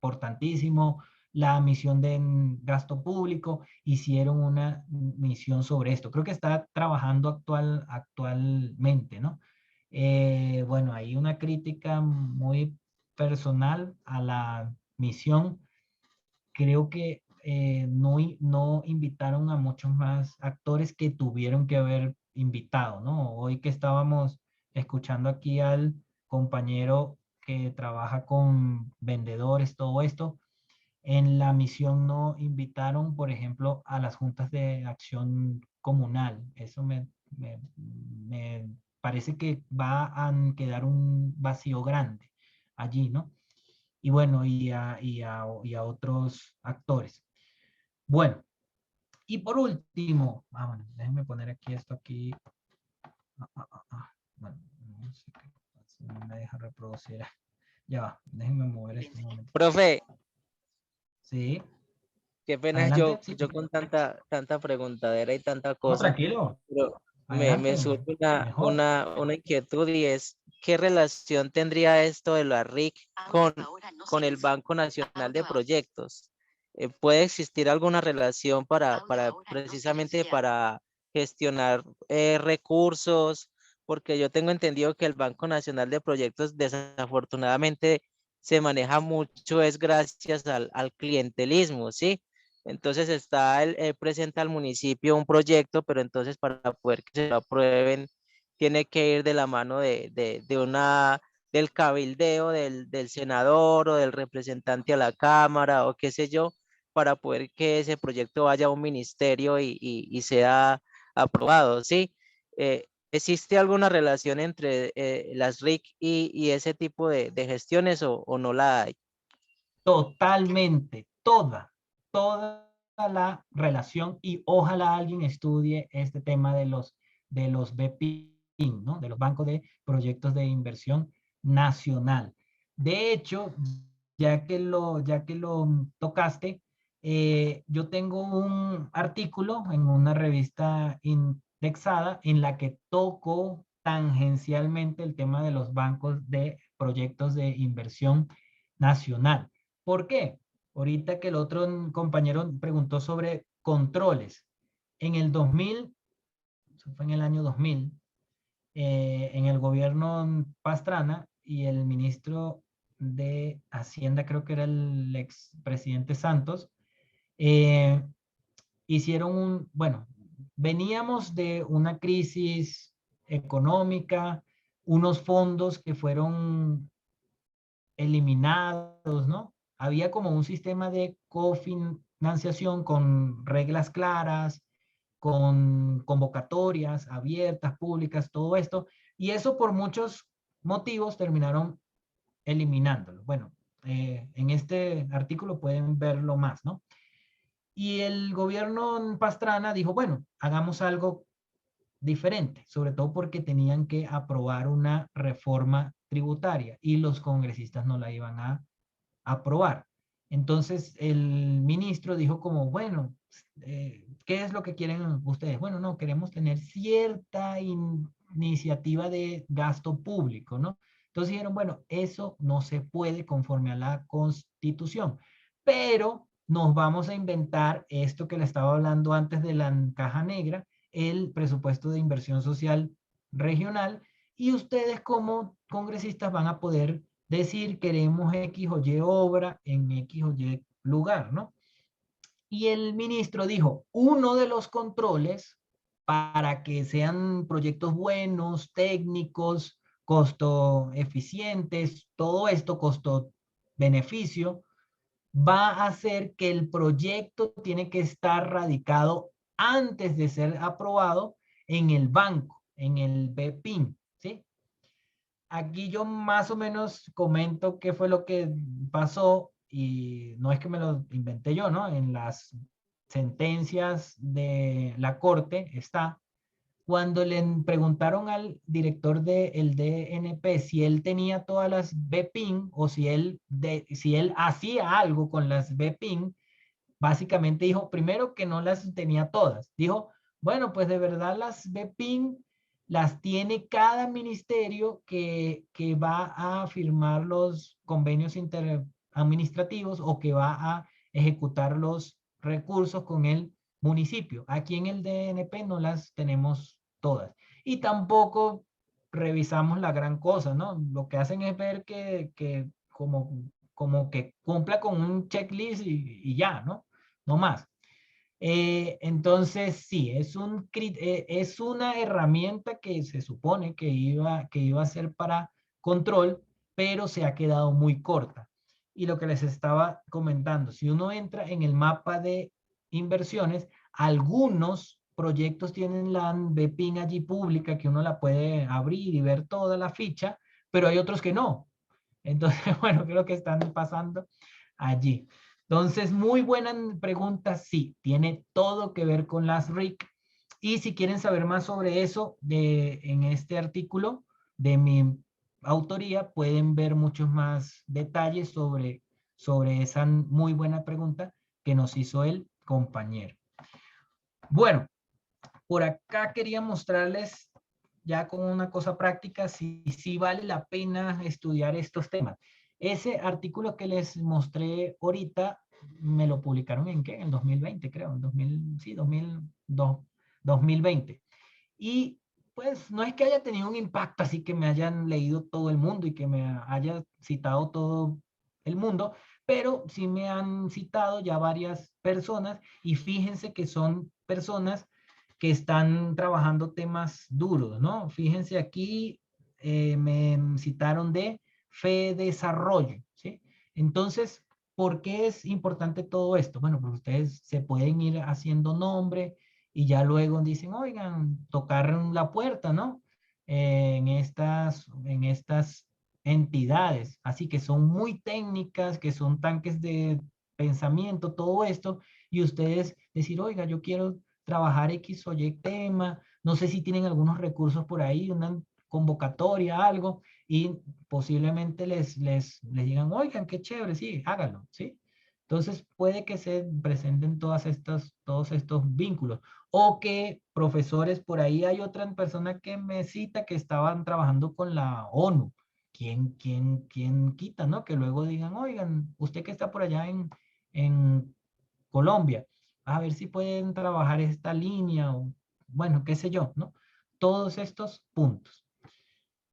importantísimo, la misión de gasto público, hicieron una misión sobre esto. Creo que está trabajando actualmente, ¿no? Bueno, hay una crítica muy personal a la misión. Creo que no invitaron a muchos más actores que tuvieron que haber invitado, ¿no? Hoy que estábamos escuchando aquí al compañero que trabaja con vendedores, todo esto, en la misión no invitaron, por ejemplo, a las juntas de acción comunal. Eso me parece que va a quedar un vacío grande allí, ¿no? Y bueno, y a otros actores. Bueno, y por último, bueno, déjenme poner aquí esto aquí. Bueno, no sé qué pasa, no me deja reproducir. Ya va, déjenme mover este momento. Profe, Sí. qué pena Adelante, sí. yo con tanta preguntadera y tanta No, cosa, tranquilo. pero me Adelante, surge mejor. una inquietud y es, ¿qué relación tendría esto de la RIC con el Banco Nacional de Proyectos? ¿Puede existir alguna relación precisamente para gestionar recursos? Porque yo tengo entendido que el Banco Nacional de Proyectos desafortunadamente se maneja mucho es gracias al clientelismo, ¿sí? Entonces él presenta al municipio un proyecto, pero entonces para poder que se lo aprueben, tiene que ir de la mano del cabildeo del senador o del representante a la Cámara o qué sé yo, para poder que ese proyecto vaya a un ministerio y sea aprobado, ¿sí? ¿Existe alguna relación entre las RIC y ese tipo de gestiones o no la hay? Totalmente, toda la relación, y ojalá alguien estudie este tema de los BPIN, ¿no? De los bancos de proyectos de inversión nacional. De hecho, ya que lo tocaste, yo tengo un artículo en una revista indexada en la que toco tangencialmente el tema de los bancos de proyectos de inversión nacional. ¿Por qué? Ahorita que el otro compañero preguntó sobre controles. En el 2000, eso fue en el año 2000, en el gobierno Pastrana y el ministro de Hacienda, creo que era el expresidente Santos, hicieron bueno, veníamos de una crisis económica, unos fondos que fueron eliminados, ¿no? Había como un sistema de cofinanciación con reglas claras, con convocatorias abiertas, públicas, todo esto, y eso por muchos motivos terminaron eliminándolo. Bueno, en este artículo pueden verlo más, ¿no? Y el gobierno Pastrana dijo, bueno, hagamos algo diferente, sobre todo porque tenían que aprobar una reforma tributaria y los congresistas no la iban a aprobar. Entonces el ministro dijo como, bueno, ¿qué es lo que quieren ustedes? Bueno, no, queremos tener cierta iniciativa de gasto público, ¿no? Entonces dijeron, bueno, eso no se puede conforme a la Constitución, pero nos vamos a inventar esto que le estaba hablando antes de la caja negra, el presupuesto de inversión social regional, y ustedes como congresistas van a poder decir queremos X o Y obra en X o Y lugar, ¿no? Y el ministro dijo, uno de los controles para que sean proyectos buenos, técnicos, costo eficientes, todo esto, costo-beneficio, va a hacer que el proyecto tiene que estar radicado antes de ser aprobado en el banco, en el BPIN, ¿sí? Aquí yo más o menos comento qué fue lo que pasó y no es que me lo inventé yo, ¿no? En las sentencias de la corte está, cuando le preguntaron al director del DNP si él tenía todas las BPIN o si él hacía algo con las BPIN, básicamente dijo primero que no las tenía todas. Dijo, bueno, pues de verdad las BPIN las tiene cada ministerio que va a firmar los convenios interadministrativos o que va a ejecutar los recursos con el municipio. Aquí en el DNP no las tenemos todas. Y tampoco revisamos la gran cosa, ¿no? Lo que hacen es ver que como que cumpla con un checklist y ya, ¿no? No más. Entonces, sí, es una herramienta que se supone que iba a ser para control, pero se ha quedado muy corta. Y lo que les estaba comentando, si uno entra en el mapa de inversiones, algunos proyectos tienen la BPIN allí pública que uno la puede abrir y ver toda la ficha, pero hay otros que no. Entonces, bueno, creo que están pasando allí. Entonces, muy buena pregunta. Sí, tiene todo que ver con las RIC. Y si quieren saber más sobre eso, en este artículo de mi autoría, pueden ver muchos más detalles sobre esa muy buena pregunta que nos hizo el compañero. Bueno, por acá quería mostrarles ya con una cosa práctica, si vale la pena estudiar estos temas. Ese artículo que les mostré ahorita, me lo publicaron ¿en qué? En el 2020, creo, en 2020. Y pues no es que haya tenido un impacto así que me hayan leído todo el mundo y que me haya citado todo el mundo, pero sí me han citado ya varias personas y fíjense que son personas que están trabajando temas duros, ¿no? Fíjense aquí, me citaron de fe desarrollo, ¿sí? Entonces, ¿por qué es importante todo esto? Bueno, pues ustedes se pueden ir haciendo nombre y ya luego dicen, oigan, tocar la puerta, ¿no? En estas entidades, así que son muy técnicas, que son tanques de pensamiento, todo esto, y ustedes decir, oiga, yo quiero trabajar X o Y tema, no sé si tienen algunos recursos por ahí, una convocatoria, algo, y posiblemente les digan, oigan, qué chévere, sí, háganlo, ¿sí? Entonces puede que se presenten todos estos vínculos. O que profesores, por ahí hay otra persona que me cita que estaban trabajando con la ONU. ¿Quién quita, no? Que luego digan, oigan, usted que está por allá en Colombia, a ver si pueden trabajar esta línea o, bueno, qué sé yo, ¿no? Todos estos puntos.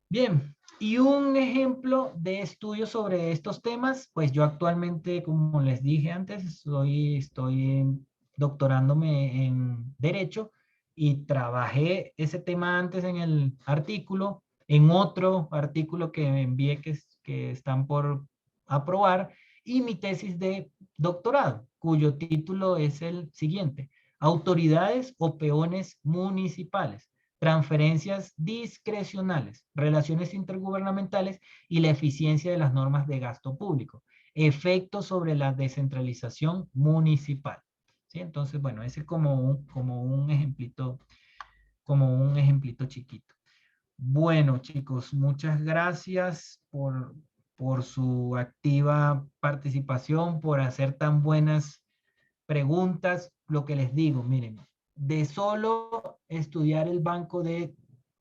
Bien, y un ejemplo de estudio sobre estos temas, pues yo actualmente, como les dije antes, estoy doctorándome en Derecho y trabajé ese tema antes en el artículo, en otro artículo que envié que están por aprobar, y mi tesis de doctorado, cuyo título es el siguiente: Autoridades o peones municipales, transferencias discrecionales, relaciones intergubernamentales y la eficiencia de las normas de gasto público, efectos sobre la descentralización municipal. ¿Sí? Entonces, bueno, ese es como un ejemplito chiquito. Bueno, chicos, muchas gracias por su activa participación, por hacer tan buenas preguntas. Lo que les digo, miren, de solo estudiar el banco de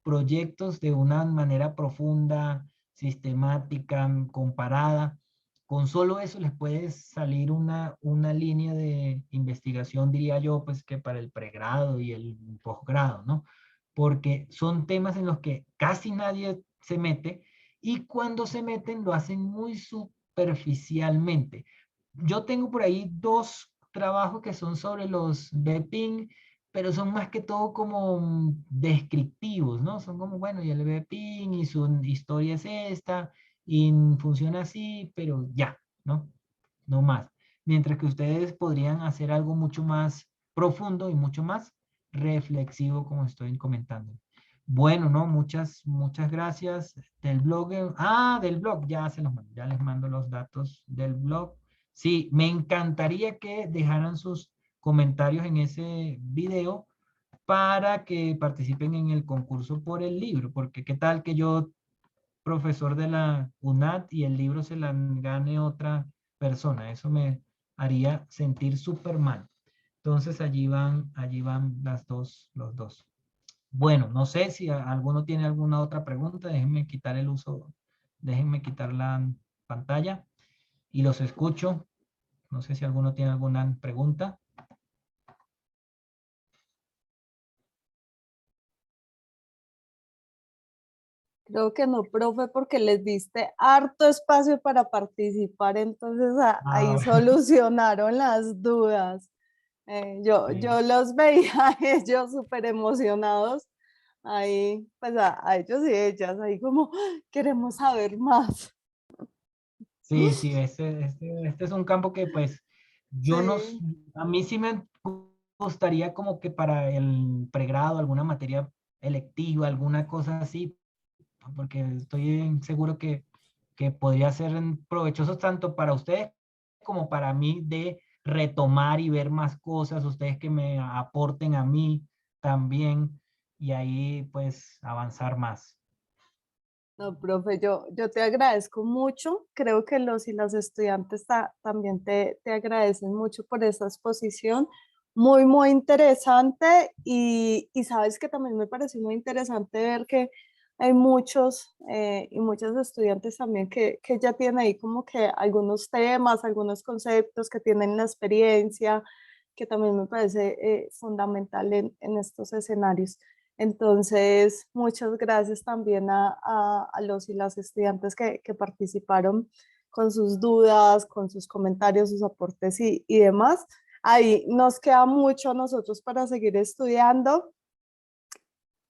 proyectos de una manera profunda, sistemática, comparada, con solo eso les puede salir una línea de investigación, diría yo, pues que para el pregrado y el posgrado, ¿no? Porque son temas en los que casi nadie se mete y cuando se meten lo hacen muy superficialmente. Yo tengo por ahí dos trabajos que son sobre los BPIN, pero son más que todo como descriptivos, ¿no? Son como, bueno, y el BPIN y su historia es esta, y funciona así, pero ya, ¿no? No más. Mientras que ustedes podrían hacer algo mucho más profundo y mucho más reflexivo, como estoy comentando. Bueno, ¿no? Muchas gracias. Del blog, del blog, ya se los mando, ya les mando los datos del blog. Sí, me encantaría que dejaran sus comentarios en ese video para que participen en el concurso por el libro, porque qué tal que yo, profesor de la UNAD, y el libro se la gane otra persona, eso me haría sentir súper mal. Entonces allí van los dos. Bueno, no sé si alguno tiene alguna otra pregunta, déjenme quitar la pantalla y los escucho. No sé si alguno tiene alguna pregunta. Creo que no, profe, porque les diste harto espacio para participar, entonces ahí Bueno. solucionaron las dudas. Yo Sí. los veía a ellos súper emocionados, ahí, pues a ellos y ellas, ahí como, "Ah, queremos saber más". Sí, este es un campo que pues yo no, Sí. a mí sí me gustaría como que para el pregrado, alguna materia electiva, alguna cosa así, porque estoy seguro que podría ser provechoso tanto para ustedes como para mí de retomar y ver más cosas, ustedes que me aporten a mí también y ahí pues avanzar más. No, profe, yo te agradezco mucho. Creo que los y las estudiantes también te agradecen mucho por esta exposición, muy, muy interesante y sabes que también me pareció muy interesante ver que hay muchos y muchos estudiantes también que ya tienen ahí como que algunos temas, algunos conceptos, que tienen la experiencia, que también me parece fundamental en estos escenarios. Entonces, muchas gracias también a los y las estudiantes que participaron con sus dudas, con sus comentarios, sus aportes y demás. Ahí nos queda mucho a nosotros para seguir estudiando.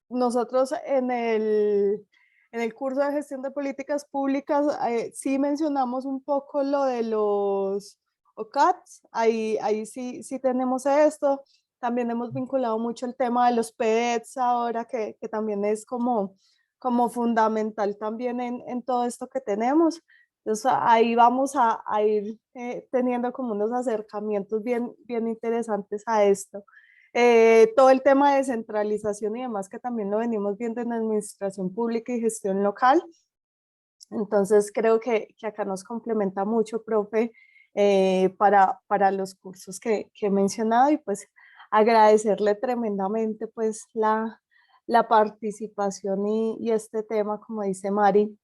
Nosotros en el curso de gestión de políticas públicas sí mencionamos un poco lo de los OCATs, ahí sí tenemos esto. También hemos vinculado mucho el tema de los PEDs ahora, que también es como fundamental también en todo esto que tenemos. Entonces ahí vamos a ir teniendo como unos acercamientos bien interesantes a esto. Todo el tema de descentralización y demás, que también lo venimos viendo en administración pública y gestión local. Entonces creo que acá nos complementa mucho, profe, para los cursos que he mencionado, y pues agradecerle tremendamente pues la participación y este tema, como dice Mari,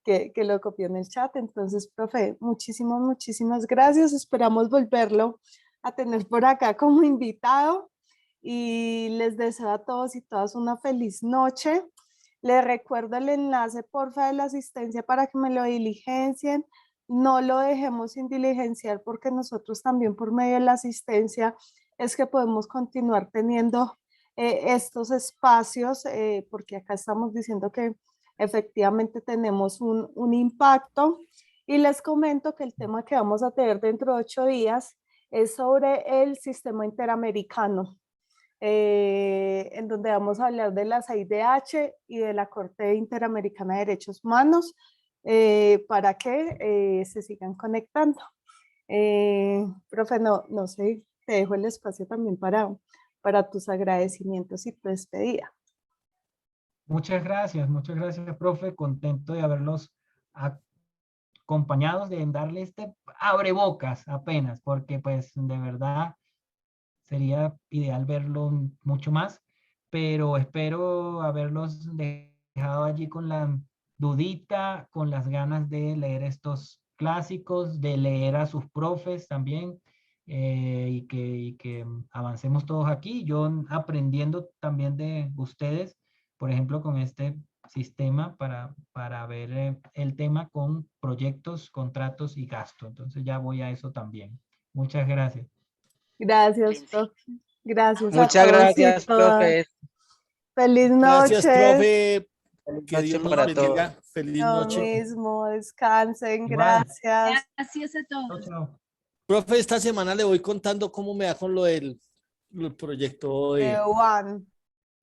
que lo copió en el chat. Entonces, profe, muchísimas gracias. Esperamos volverlo a tener por acá como invitado y les deseo a todos y todas una feliz noche. Les recuerdo el enlace, porfa, de la asistencia para que me lo diligencien. No lo dejemos sin diligenciar, porque nosotros también por medio de la asistencia es que podemos continuar teniendo estos espacios, porque acá estamos diciendo que efectivamente tenemos un impacto. Y les comento que el tema que vamos a tener dentro de 8 días es sobre el sistema interamericano, en donde vamos a hablar de la CIDH y de la Corte Interamericana de Derechos Humanos, para que se sigan conectando. Profe, no sé, te dejo el espacio también para tus agradecimientos y tu despedida. Muchas gracias, profe. Contento de haberlos acompañado, de darle este abrebocas apenas, porque pues de verdad sería ideal verlo mucho más, pero espero haberlos dejado allí con la dudita, con las ganas de leer estos clásicos, de leer a sus profes también, y que avancemos todos aquí. Yo aprendiendo también de ustedes, por ejemplo, con este sistema para ver el tema con proyectos, contratos y gasto. Entonces ya voy a eso también. Muchas gracias. Gracias, profe. Gracias a Muchas todos y gracias, todas. profe. Feliz Gracias, noche. profe. Feliz Que noche Dios los para todos. bendiga. Feliz Lo noche. mismo, descansen, Igual. gracias. Gracias a todos. Chao. Profe, esta semana le voy contando cómo me da con lo del proyecto de... Juan,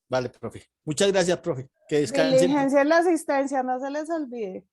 Vale, profe. Muchas gracias, profe. Que descansen. diligencia en la asistencia, no se les olvide.